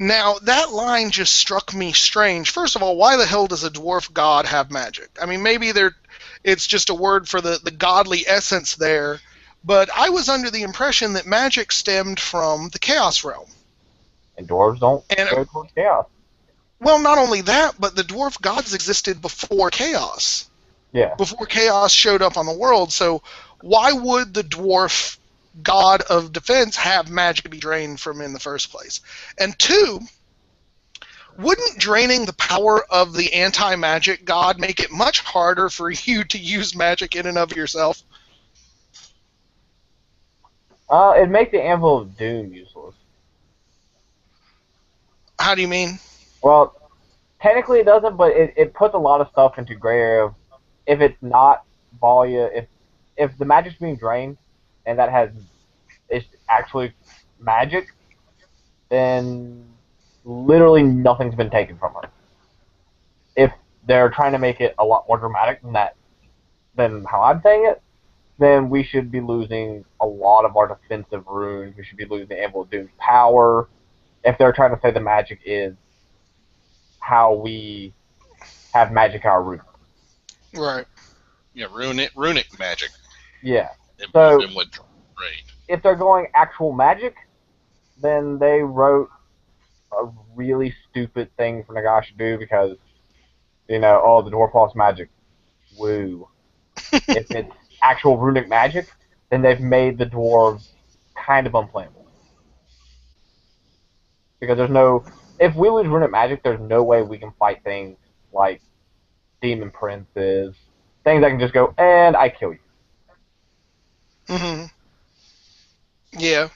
Now, that line just struck me strange. First of all, why the hell does a dwarf god have magic? I mean, maybe it's just a word for the godly essence there, but I was under the impression that magic stemmed from the Chaos Realm. And dwarves don't go towards chaos. Well, not only that, but the dwarf gods existed before chaos. Yeah. Before chaos showed up on the world, so why would the dwarf god of defense have magic to be drained from in the first place? And two, wouldn't draining the power of the anti-magic god make it much harder for you to use magic in and of yourself? It'd make the Anvil of Doom useless. How do you mean? Well, technically it doesn't, but it puts a lot of stuff into gray area of if it's not Valia, if the magic's being drained and that has it's actually magic, then literally nothing's been taken from her. If they're trying to make it a lot more dramatic than that, than how I'm saying it, then we should be losing a lot of our defensive runes. We should be losing the Anvil of Doom's power. If they're trying to say the magic is how we have magic our runes. Right. Yeah, runic magic. Yeah. It So would drain. if they're going actual magic, then they wrote a really stupid thing for Nagash to do because, the dwarf lost magic. Woo. If it's actual runic magic, then they've made the dwarves kind of unplayable. Because if we lose runic magic, there's no way we can fight things like demon princes, things that can just go, and I kill you. Mm-hmm. Yeah.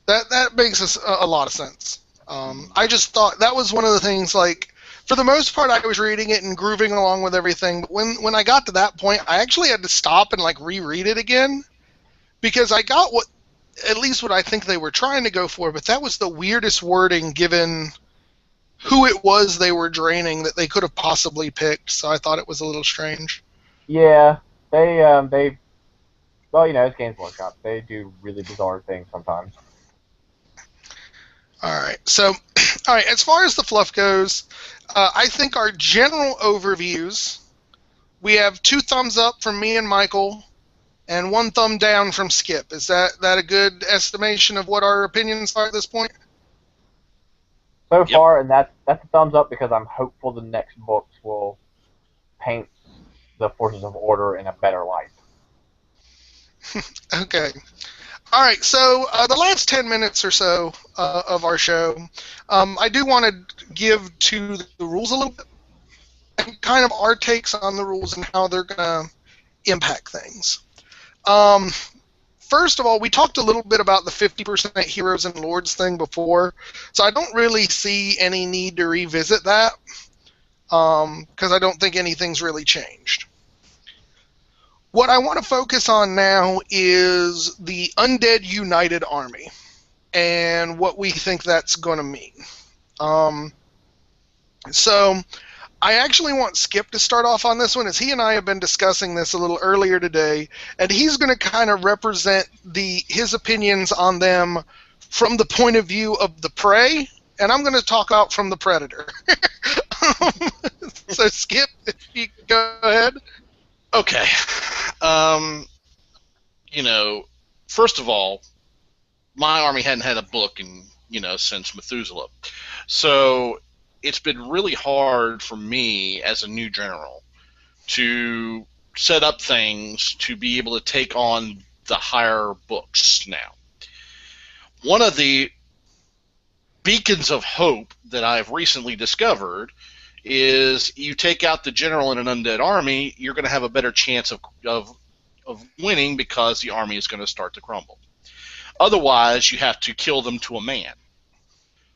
That makes us a lot of sense. I just thought that was one of the things, like, for the most part, I was reading it and grooving along with everything, but when I got to that point, I actually had to stop and, like, reread it again, because I got at least what I think they were trying to go for, but that was the weirdest wording given who it was they were draining that they could have possibly picked, so I thought it was a little strange. Yeah, they well, it's Games Workshop. They do really bizarre things sometimes. All right. So, all right. As far as the fluff goes, I think our general overviews, we have 2 thumbs up from me and Michael, and 1 thumb down from Skip. Is that a good estimation of what our opinions are at this point? So far, and that's a thumbs up because I'm hopeful the next books will paint the forces of order in a better light. Okay. All right, so the last 10 minutes or so of our show, I do want to give to the rules a little bit, and kind of our takes on the rules and how they're going to impact things. First of all, we talked a little bit about the 50% heroes and lords thing before, so I don't really see any need to revisit that, because I don't think anything's really changed. What I want to focus on now is the Undead United Army and what we think that's going to mean. So I actually want Skip to start off on this one, as he and I have been discussing this a little earlier today, and he's going to kind of represent his opinions on them from the point of view of the prey, and I'm going to talk out from the predator. So Skip, if you go ahead. Okay. First of all, my army hadn't had a book since Methuselah. So it's been really hard for me as a new general to set up things to be able to take on the higher books now. One of the beacons of hope that I've recently discovered is you take out the general in an undead army, you're going to have a better chance of winning because the army is going to start to crumble. Otherwise, you have to kill them to a man.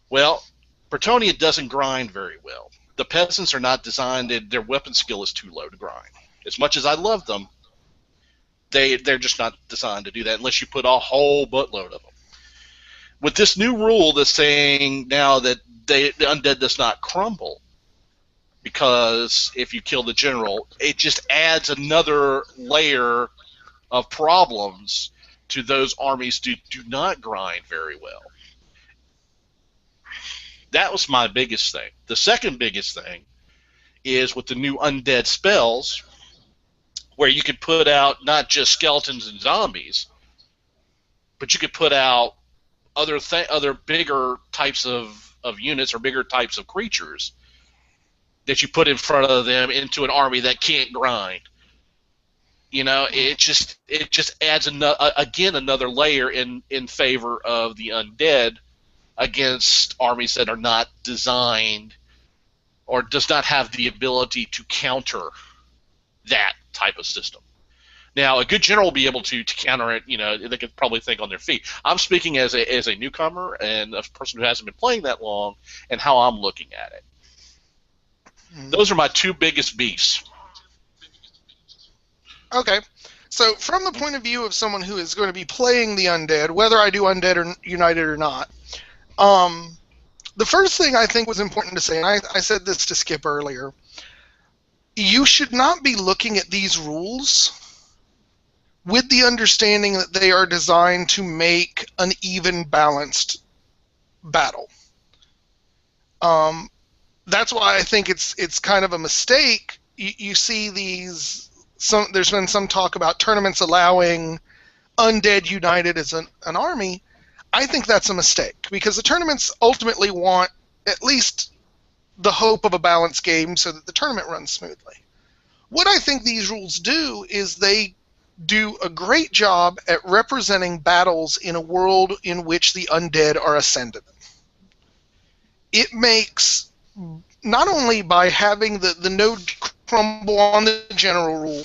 Well, Bretonnia doesn't grind very well. The peasants are not designed, their weapon skill is too low to grind. As much as I love them, they're just not designed to do that unless you put a whole buttload of them. With this new rule that's saying now that the undead does not crumble, because if you kill the general, it just adds another layer of problems to those armies do not grind very well. That was my biggest thing. The second biggest thing is with the new undead spells, where you could put out not just skeletons and zombies, but you could put out other bigger types of units or bigger types of creatures that you put in front of them into an army that can't grind. It just adds another layer in favor of the undead against armies that are not designed or does not have the ability to counter that type of system. Now, a good general will be able to counter it. They could probably think on their feet. I'm speaking as a newcomer and a person who hasn't been playing that long, and how I'm looking at it. Those are my two biggest beasts. Okay. So, from the point of view of someone who is going to be playing the undead, whether I do undead or united or not, the first thing I think was important to say, and I said this to Skip earlier, you should not be looking at these rules with the understanding that they are designed to make an even balanced battle. That's why I think it's kind of a mistake. You see there's been some talk about tournaments allowing undead united as an army. I think that's a mistake, because the tournaments ultimately want at least the hope of a balanced game so that the tournament runs smoothly. What I think these rules do is they do a great job at representing battles in a world in which the undead are ascendant. It makes, not only by having the node crumble on the general rule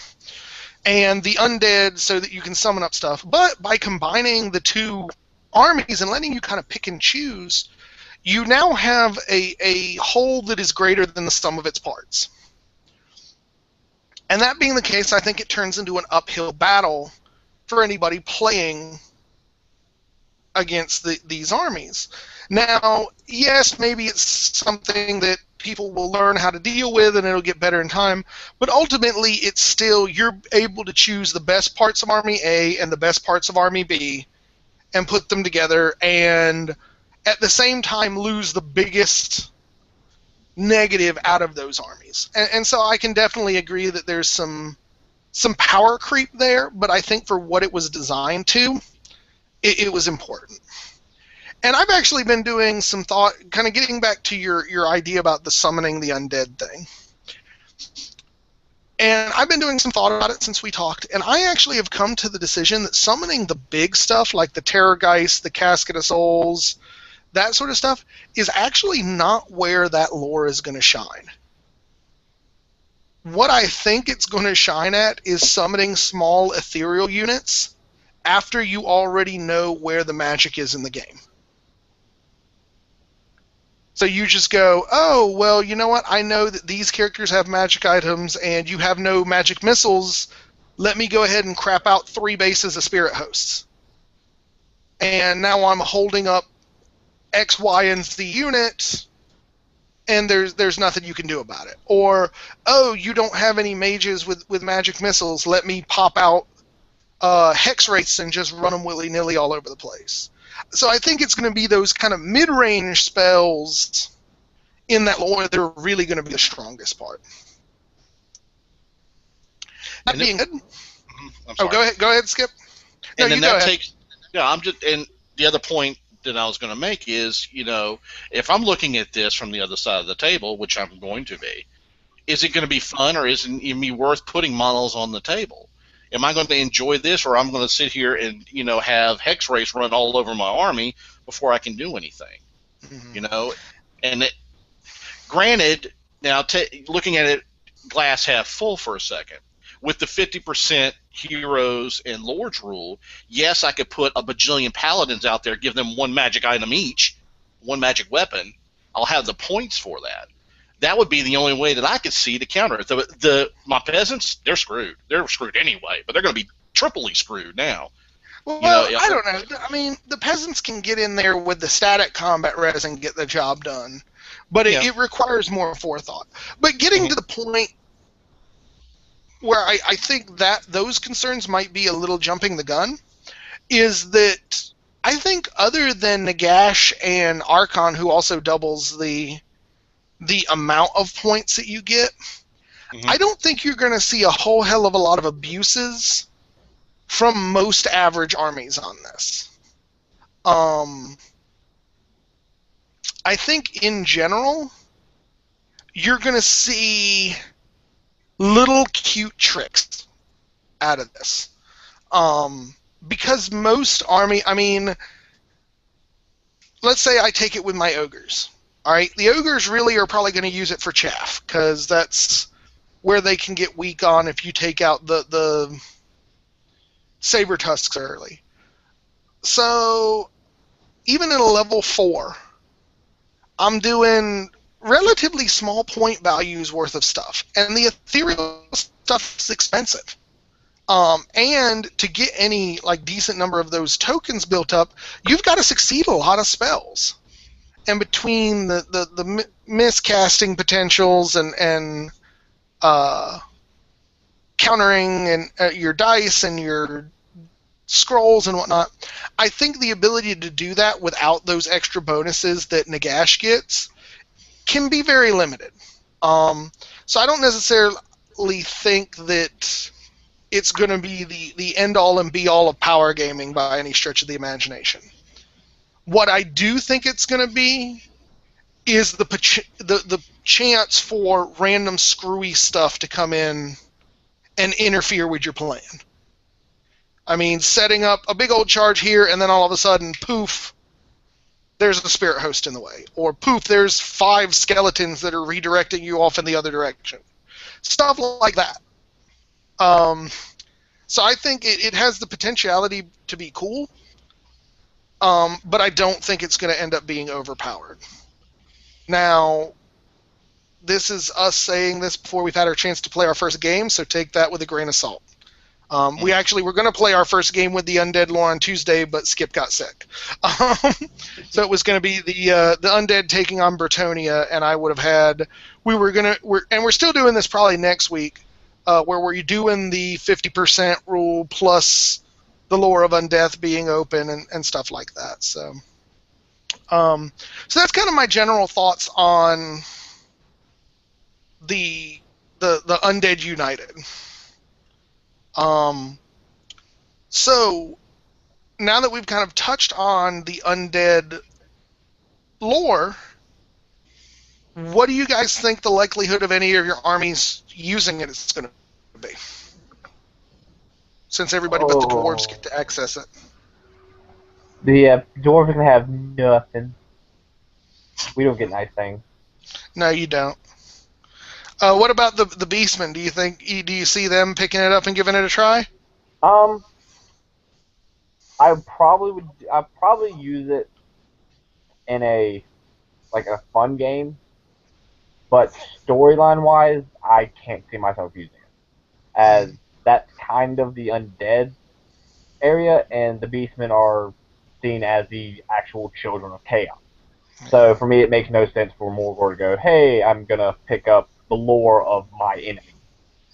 and the undead so that you can summon up stuff, but by combining the two armies and letting you kind of pick and choose, you now have a whole that is greater than the sum of its parts. And that being the case, I think it turns into an uphill battle for anybody playing against these armies. Now, yes, maybe it's something that people will learn how to deal with and it'll get better in time, but ultimately it's still, you're able to choose the best parts of Army A and the best parts of Army B and put them together, and at the same time lose the biggest negative out of those armies. And so I can definitely agree that there's some power creep there, but I think for what it was designed to, it was important. And I've actually been doing some thought, kind of getting back to your idea about the summoning the undead thing. And I've been doing some thought about it since we talked, and I actually have come to the decision that summoning the big stuff, like the Terrorgeist, the Casket of Souls, that sort of stuff, is actually not where that lore is going to shine. What I think it's going to shine at is summoning small ethereal units after you already know where the magic is in the game. So you just go, oh, well, you know what? I know that these characters have magic items and you have no magic missiles. Let me go ahead and crap out 3 bases of spirit hosts. And now I'm holding up X, Y, and Z unit, and there's nothing you can do about it. Or, oh, you don't have any mages with magic missiles. Let me pop out hex rates and just run them willy-nilly all over the place. So I think it's going to be those kind of mid-range spells in that lore that are really going to be the strongest part. That being good. Oh, go ahead, Skip. No, and then that takes. Yeah, and the other point that I was going to make is, if I'm looking at this from the other side of the table, which I'm going to be, is it going to be fun, or is it even worth putting models on the table? Am I going to enjoy this, or I'm going to sit here and have hex race run all over my army before I can do anything? Mm-hmm. And granted, now looking at it glass half full for a second, with the 50% heroes and lords rule, yes, I could put a bajillion paladins out there, give them 1 magic item each, 1 magic weapon. I'll have the points for that. That would be the only way that I could see to counter it. My peasants, they're screwed. They're screwed anyway, but they're going to be triply screwed now. Well, I don't know. I mean, the peasants can get in there with the static combat res and get the job done, but it requires more forethought. But getting to the point where I think that those concerns might be a little jumping the gun is that I think other than Nagash and Archon, who also doubles the amount of points that you get, I don't think you're going to see a whole hell of a lot of abuses from most average armies on this. I think in general, you're going to see little cute tricks out of this. Because most army, I mean, let's say I take it with my ogres. All right, the ogres really are probably going to use it for chaff because that's where they can get weak on if you take out the saber tusks early. So even in a level 4, I'm doing relatively small point values worth of stuff, and the ethereal stuff is expensive. And to get any like decent number of those tokens built up, you've got to succeed a lot of spells. And between the miscasting potentials and countering and your dice and your scrolls and whatnot, I think the ability to do that without those extra bonuses that Nagash gets can be very limited. So I don't necessarily think that it's going to be the end-all and be-all of power gaming by any stretch of the imagination. What I do think it's going to be is the chance for random screwy stuff to come in and interfere with your plan. I mean, setting up a big old charge here, and then all of a sudden, poof, there's a spirit host in the way. Or poof, there's 5 skeletons that are redirecting you off in the other direction. Stuff like that. So I think it has the potentiality to be cool, but I don't think it's going to end up being overpowered. Now, this is us saying this before we've had our chance to play our first game, so take that with a grain of salt. We actually were going to play our first game with the Undead lore on Tuesday, but Skip got sick. So it was going to be the Undead taking on Bretonnia, and I would have had... we're still doing this probably next week, where we're doing the 50% rule plus the lore of Undeath being open and stuff like that. So that's kind of my general thoughts on the Undead United. So now that we've kind of touched on the Undead lore, what do you guys think the likelihood of any of your armies using it is going to be? Since everybody but the dwarves get to access it. The dwarves are going to have nothing. We don't get nice things. No, you don't. What about the beastmen? Do you see them picking it up and giving it a try? I'd probably use it in a fun game, but storyline wise, I can't see myself using it, as that's kind of the undead area, and the beastmen are seen as the actual children of chaos. So for me, it makes no sense for Morgor to go, hey, I'm gonna pick up the lore of my enemy.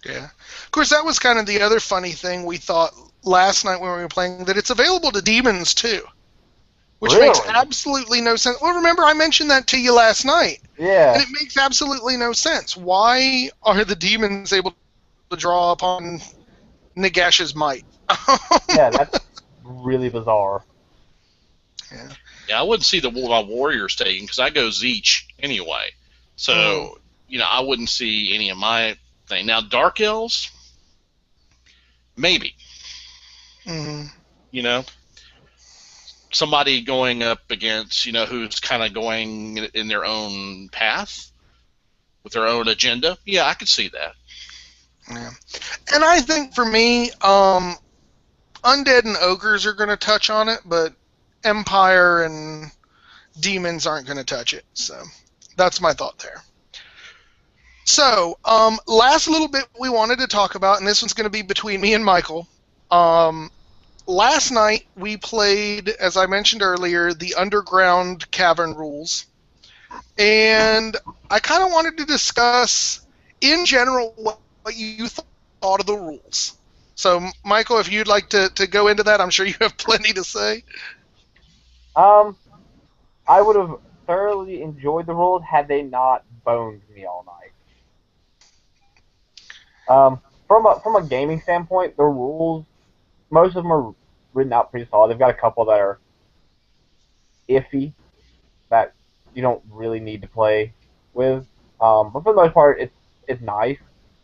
Yeah. Of course, that was kind of the other funny thing we thought last night when we were playing, that it's available to demons too. Which really? Makes absolutely no sense. Well, remember, I mentioned that to you last night. Yeah. And it makes absolutely no sense. Why are the demons able to draw upon Nagash's might? Yeah, that's really bizarre. Yeah. Yeah, I wouldn't see my warriors taking, because I go Zeech anyway. So, I wouldn't see any of my thing. Now, Dark Elves, maybe. Mm-hmm. Somebody going up against, who's kind of going in their own path with their own agenda. Yeah, I could see that. Yeah. And I think for me, Undead and Ogres are going to touch on it, but Empire and Demons aren't going to touch it. So that's my thought there. So, last little bit we wanted to talk about, and this one's going to be between me and Michael. Last night we played, as I mentioned earlier, the Underground Cavern rules. And I kind of wanted to discuss, in general, what you thought of the rules. So, Michael, if you'd like to go into that, I'm sure you have plenty to say. I would have thoroughly enjoyed the rules had they not boned me all night. From a gaming standpoint, the rules, most of them are written out pretty solid. They've got a couple that are iffy that you don't really need to play with. But for the most part, it's nice.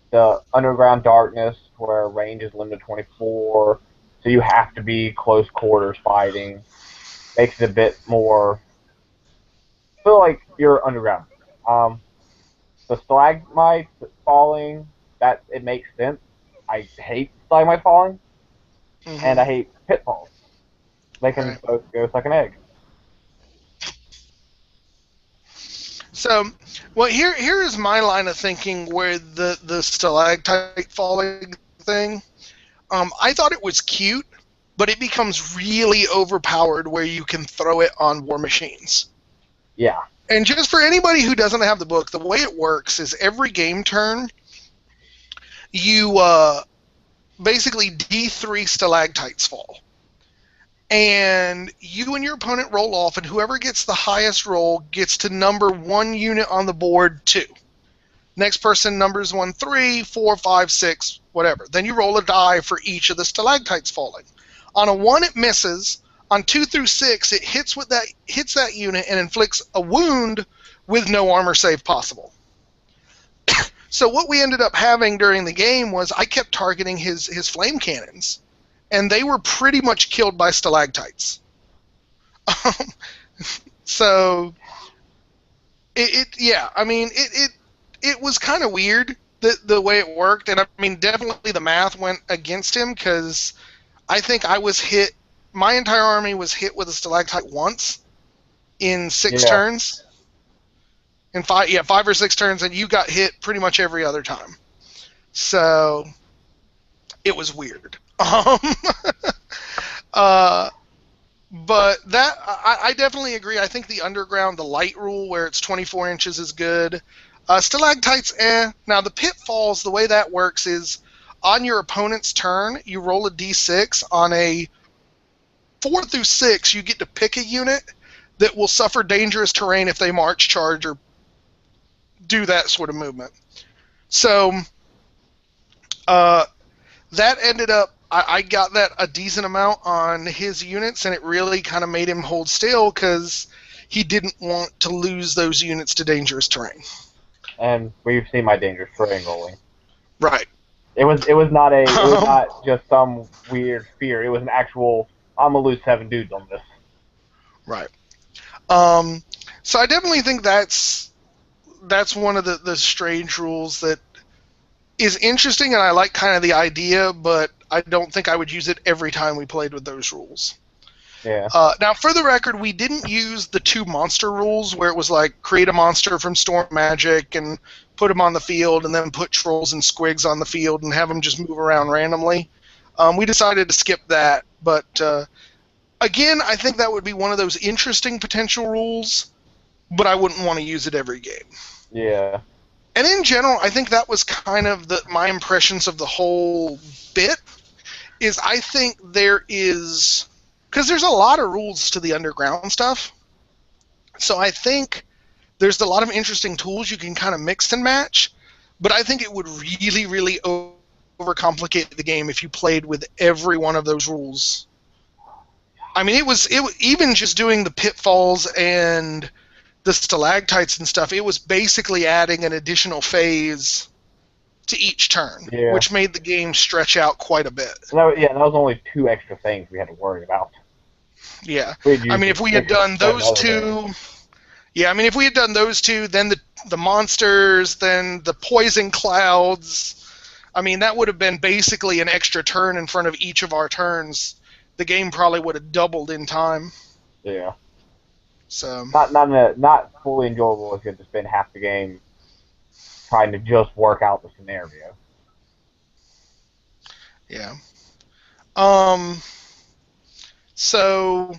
The Underground Darkness, where range is limited to 24, so you have to be close quarters fighting, makes it a bit more feel like you're underground. The stalagmites falling, that it makes sense. I hate stalagmites falling, and I Hmm. hate pitfalls. They can Right. both go suck an egg. So, well, here is my line of thinking where the stalactite falling thing. I thought it was cute, but it becomes really overpowered where you can throw it on war machines. Yeah. And just for anybody who doesn't have the book, the way it works is every game turn, you basically D3 stalactites fall. And you and your opponent roll off, and whoever gets the highest roll gets to number one unit on the board 2. Next person numbers 1, 3, 4, 5, 6, whatever. Then you roll a die for each of the stalactites falling. On a 1, it misses. On 2 through 6, it hits that unit and inflicts a wound with no armor save possible. So what we ended up having during the game was I kept targeting his flame cannons, and they were pretty much killed by stalactites. So it was kind of weird the way it worked, and I mean definitely the math went against him because I think I was hit. My entire army was hit with a stalactite once in 6 Yeah. turns. In 5 or 6 turns, and you got hit pretty much every other time. So it was weird. Uh, but that I definitely agree. I think the underground, the light rule where it's 24 inches is good. Stalactites, Now the pitfalls, the way that works is on your opponent's turn, you roll a d6. On a 4 through 6, you get to pick a unit that will suffer dangerous terrain if they march, charge, or do that sort of movement. So that ended up, I got that a decent amount on his units, and it really kind of made him hold still because he didn't want to lose those units to dangerous terrain. And we've seen my dangerous terrain rolling. Right. It was not just some weird fear. It was an actual I'm gonna lose 7 dudes on this. Right. So I definitely think that's one of the strange rules that is interesting, and I like kind of the idea, but I don't think I would use it every time we played with those rules. Yeah. Now, for the record, we didn't use the 2 monster rules where it was like create a monster from storm magic and put them on the field, and then put trolls and squigs on the field and have them just move around randomly. We decided to skip that, but again, I think that would be one of those interesting potential rules, but I wouldn't want to use it every game. Yeah. And in general, I think that was kind of my impressions of the whole bit. Is I think there is, because there's a lot of rules to the underground stuff. So I think there's a lot of interesting tools you can kind of mix and match. But I think it would really, really overcomplicate the game if you played with every one of those rules. I mean, it was even just doing the pitfalls and the stalactites and stuff, it was basically adding an additional phase to each turn, Yeah. which made the game stretch out quite a bit. That was only 2 extra things we had to worry about. Yeah. I mean, if we had done those 2... Yeah, I mean, if we had done those 2, then the monsters, then the poison clouds, I mean, that would have been basically an extra turn in front of each of our turns. The game probably would have doubled in time. Yeah. So Not fully enjoyable if you had to spend half the game trying to just work out the scenario. Yeah. So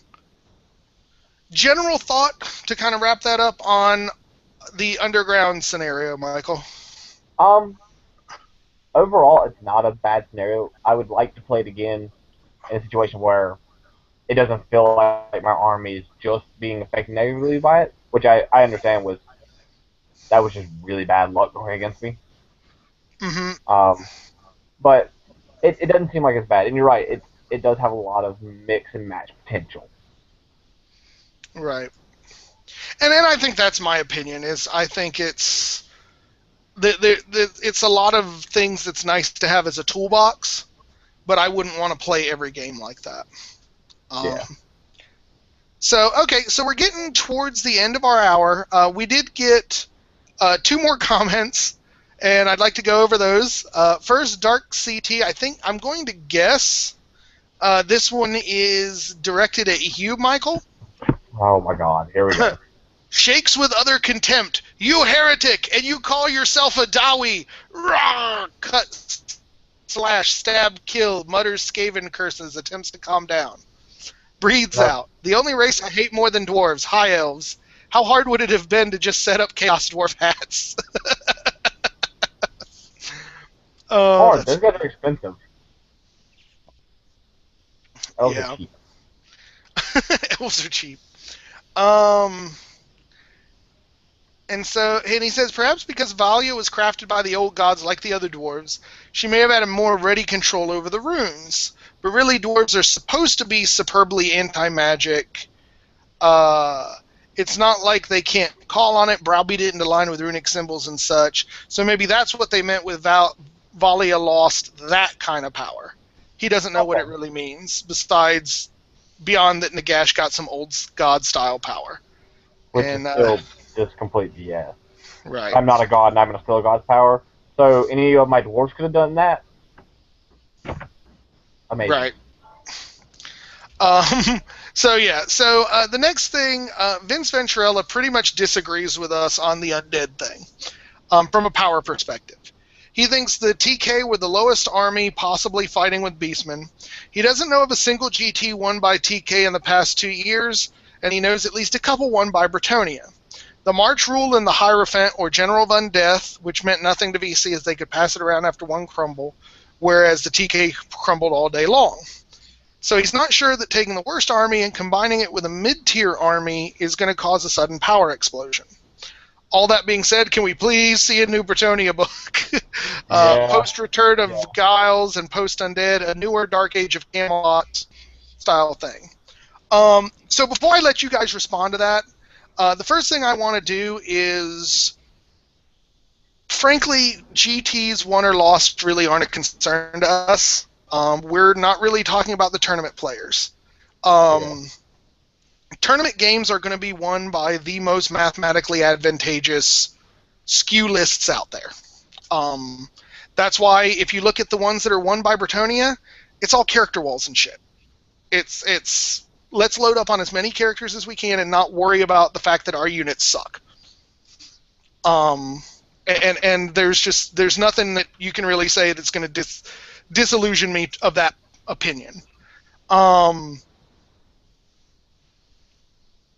general thought to kind of wrap that up on the underground scenario, Michael. Overall, it's not a bad scenario. I would like to play it again in a situation where it doesn't feel like my army is just being affected negatively by it, which I understand was just really bad luck going against me. Mm-hmm. But it doesn't seem like it's bad. And you're right, it does have a lot of mix and match potential. Right. And then I think that's my opinion. Is I think it's it's a lot of things that's nice to have as a toolbox, but I wouldn't want to play every game like that. Yeah. So, okay, so we're getting towards the end of our hour. We did get 2 more comments, and I'd like to go over those. First, Dark CT, I think I'm going to guess this one is directed at you, Michael. Oh my God, here we go. Shakes with utter contempt. You heretic, and you call yourself a Dawi. Rawr! Cut, slash, stab, kill, mutters Skaven curses, attempts to calm down. Breathes out. The only race I hate more than dwarves, high elves. How hard would it have been to just set up Chaos Dwarf hats? Hard. Those guys are expensive. Elves are cheap. Elves are cheap. And he says, perhaps because Valia was crafted by the old gods like the other dwarves, she may have had a more ready control over the runes. But really, dwarves are supposed to be superbly anti-magic. It's not like they can't call on it, browbeat it into line with runic symbols and such. So maybe that's what they meant with Valia lost that kind of power. He doesn't know what it really means, beyond that Nagash got some old god-style power. Which is still just complete BS. Right. I'm not a god and I'm going to steal a god's power. So any of my dwarves could have done that? Amazing. Right. So the next thing, Vince Venturella pretty much disagrees with us on the undead thing, from a power perspective. He thinks the TK were the lowest army, possibly fighting with Beastmen. He doesn't know of a single GT won by TK in the past 2 years, and he knows at least a couple won by Bretonnia. The March rule in the Hierophant or General of Undeath, which meant nothing to VC as they could pass it around after one crumble, whereas the TK crumbled all day long. So he's not sure that taking the worst army and combining it with a mid-tier army is going to cause a sudden power explosion. All that being said, can we please see a new Bretonnia book? Post-Return of Giles and Post-Undead, a newer Dark Age of Camelot style thing. So before I let you guys respond to that, the first thing I want to do is, frankly, GTs won or lost really aren't a concern to us. We're not really talking about the tournament players. Tournament games are going to be won by the most mathematically advantageous skew lists out there. That's why if you look at the ones that are won by Bretonnia, it's all character walls and shit. It's let's load up on as many characters as we can and not worry about the fact that our units suck. And there's nothing that you can really say that's going to disillusion me of that opinion.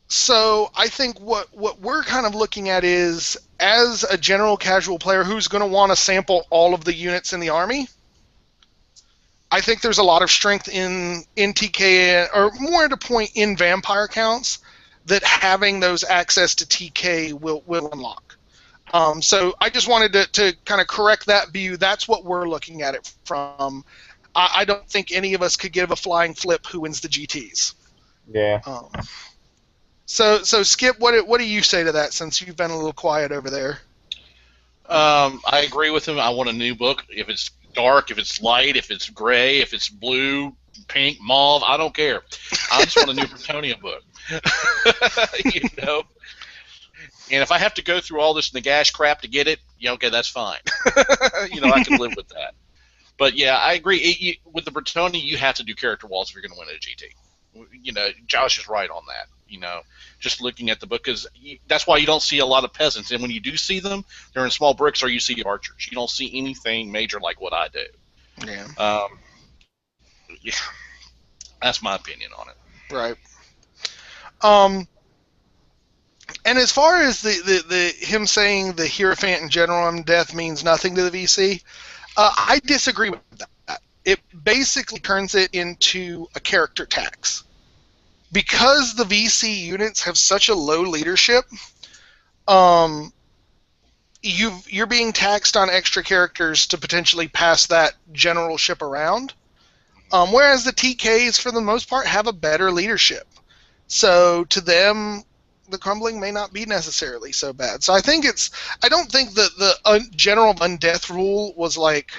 So I think what we're kind of looking at is, as a general casual player who's going to want to sample all of the units in the army, I think there's a lot of strength in TK, or more to point in vampire counts, that having those access to TK will unlock. So I just wanted to kind of correct that view. That's what we're looking at it from. I don't think any of us could give a flying flip who wins the GTs. Yeah. So Skip, what do you say to that, since you've been a little quiet over there? I agree with him. I want a new book. If it's dark, if it's light, if it's gray, if it's blue, pink, mauve, I don't care. I just want a new Bretonnia book. You know? And if I have to go through all this Nagash crap to get it, okay, that's fine. I can live with that. But yeah, I agree. With the Bretonnia, you have to do character walls if you're going to win at a GT. Josh is right on that. Just looking at the book, because that's why you don't see a lot of peasants. And when you do see them, they're in small bricks, or you see archers. You don't see anything major like what I do. Yeah. Yeah. That's my opinion on it. Right. And as far as the him saying the Hierophant and General Undeath means nothing to the VC, I disagree with that. It basically turns it into a character tax. Because the VC units have such a low leadership, you're being taxed on extra characters to potentially pass that generalship around, whereas the TKs, for the most part, have a better leadership. So to them, the crumbling may not be necessarily so bad. So I don't think that the General of Undeath rule was like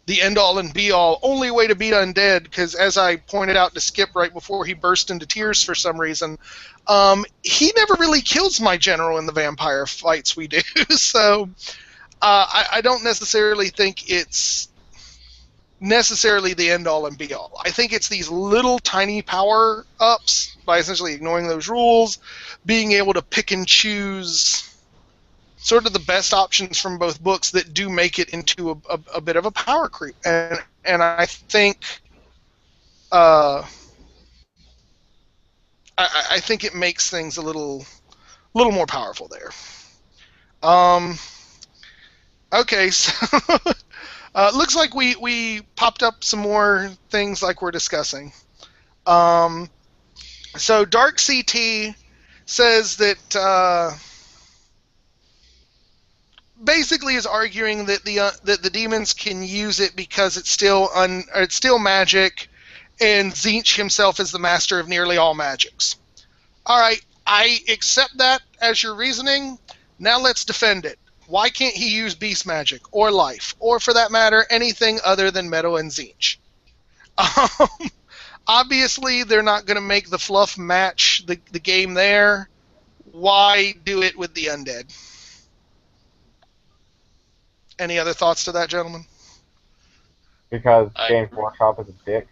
the end-all and be-all, only way to beat undead, because as I pointed out to Skip right before he burst into tears for some reason, he never really kills my general in the vampire fights we do, so I don't necessarily think it's necessarily the end-all and be-all. I think it's these little tiny power-ups by essentially ignoring those rules, being able to pick and choose sort of the best options from both books that do make it into a bit of a power creep, and I think I think it makes things a little more powerful there. Okay, so looks like we popped up some more things like we're discussing. So Dark CT says that. Basically is arguing that the demons can use it because it's still magic, and Tzeentch himself is the master of nearly all magics. All right, I accept that as your reasoning. Now let's defend it. Why can't he use beast magic or life, or for that matter, anything other than Meadow and Tzeentch? Obviously, they're not going to make the fluff match the game there. Why do it with the undead? Any other thoughts to that, gentlemen? Because Games Workshop is a dick.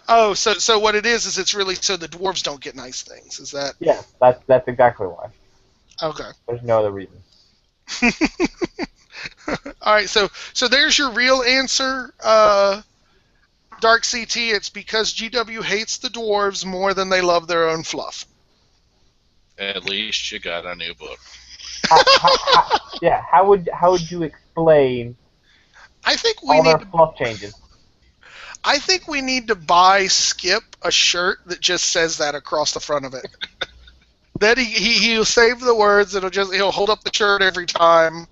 Oh, so what it is it's really so the dwarves don't get nice things. Is that? Yeah, that's exactly why. Okay. There's no other reason. All right, so there's your real answer, Dark CT. It's because GW hates the dwarves more than they love their own fluff. At least you got a new book. How would you explain I think we all need their fluff changes? I think we need to buy Skip a shirt that just says that across the front of it. Then he'll save the words. He'll hold up the shirt every time.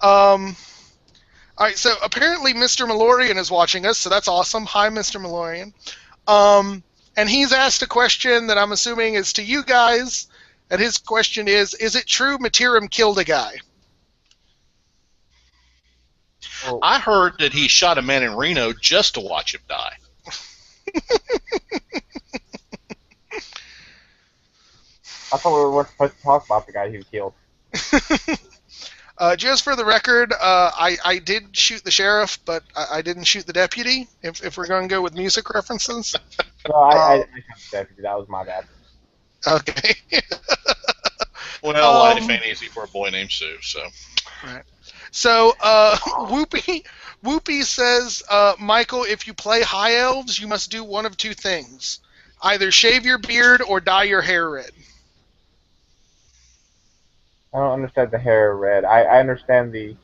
All right, so apparently Mr. Malorian is watching us, so that's awesome. Hi, Mr. Malorian. And he's asked a question that I'm assuming is to you guys. And his question is it true Mittierim killed a guy? Oh. I heard that he shot a man in Reno just to watch him die. I thought we were supposed to talk about the guy who killed. Just for the record, I did shoot the sheriff, but I didn't shoot the deputy, if we're going to go with music references. No, I shot the deputy. That was my bad. Okay. Well, life ain't easy for a boy named Sue, so. Right. So, Whoopie says, Michael, if you play High Elves, you must do one of two things. Either shave your beard or dye your hair red. I don't understand the hair red. I understand the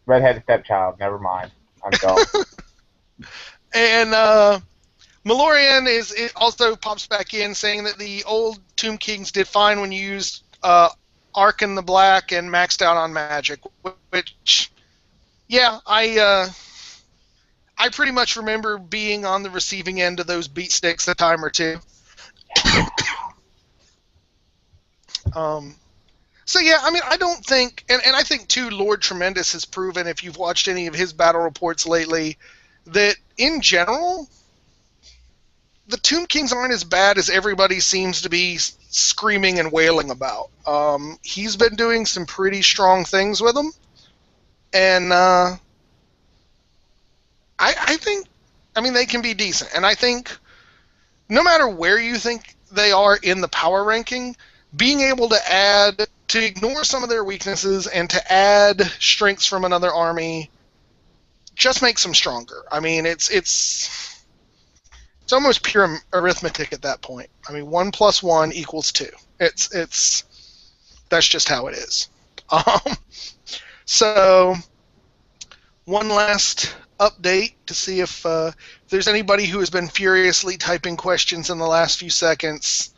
redheaded stepchild. Never mind. I'm dumb. And Malorian it also pops back in saying that the old Tomb Kings did fine when you used Arc in the Black and maxed out on magic, which, yeah, I pretty much remember being on the receiving end of those beat sticks a time or two. So yeah, I mean, I don't think, and I think too, Lord Tremendous has proven, if you've watched any of his battle reports lately, that in general, the Tomb Kings aren't as bad as everybody seems to be screaming and wailing about. He's been doing some pretty strong things with them, and I think, I mean, they can be decent. And I think no matter where you think they are in the power ranking, being able to ignore some of their weaknesses and to add strengths from another army just makes them stronger. I mean, it's almost pure arithmetic at that point. I mean, 1 + 1 = 2. That's just how it is. So one last update to see if there's anybody who has been furiously typing questions in the last few seconds.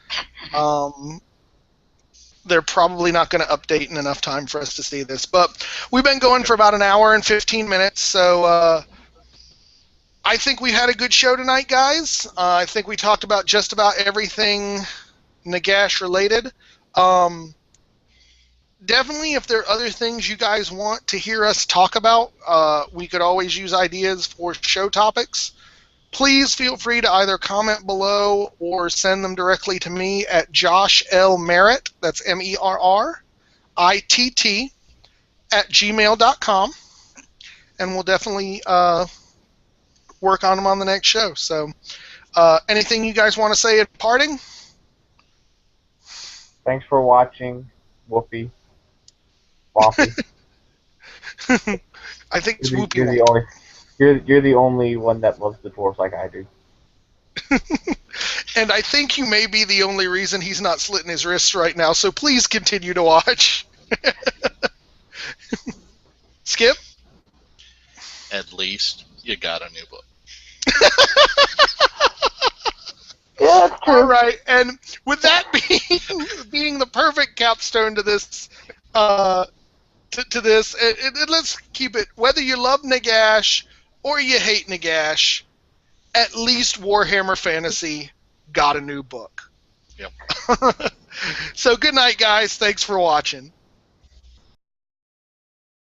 They're probably not going to update in enough time for us to see this. But we've been going for about an hour and 15 minutes, so I think we had a good show tonight, guys. I think we talked about just about everything Nagash related. definitely, if there are other things you guys want to hear us talk about, we could always use ideas for show topics. Please feel free to either comment below or send them directly to me at Josh L. Merritt, that's MERRITT, at gmail.com, and we'll definitely work on them on the next show. So, anything you guys want to say at parting? Thanks for watching, Whoopi. Woffy. I think it's Whoopi. You're the only one that loves the dwarves like I do. And I think you may be the only reason he's not slitting his wrists right now, so please continue to watch. Skip? At least you got a new book. Yeah, that's true. All right, and with that being the perfect capstone to this, let's keep it. Whether you love Nagash or you hate Nagash, at least Warhammer Fantasy got a new book. Yep. So good night, guys. Thanks for watching.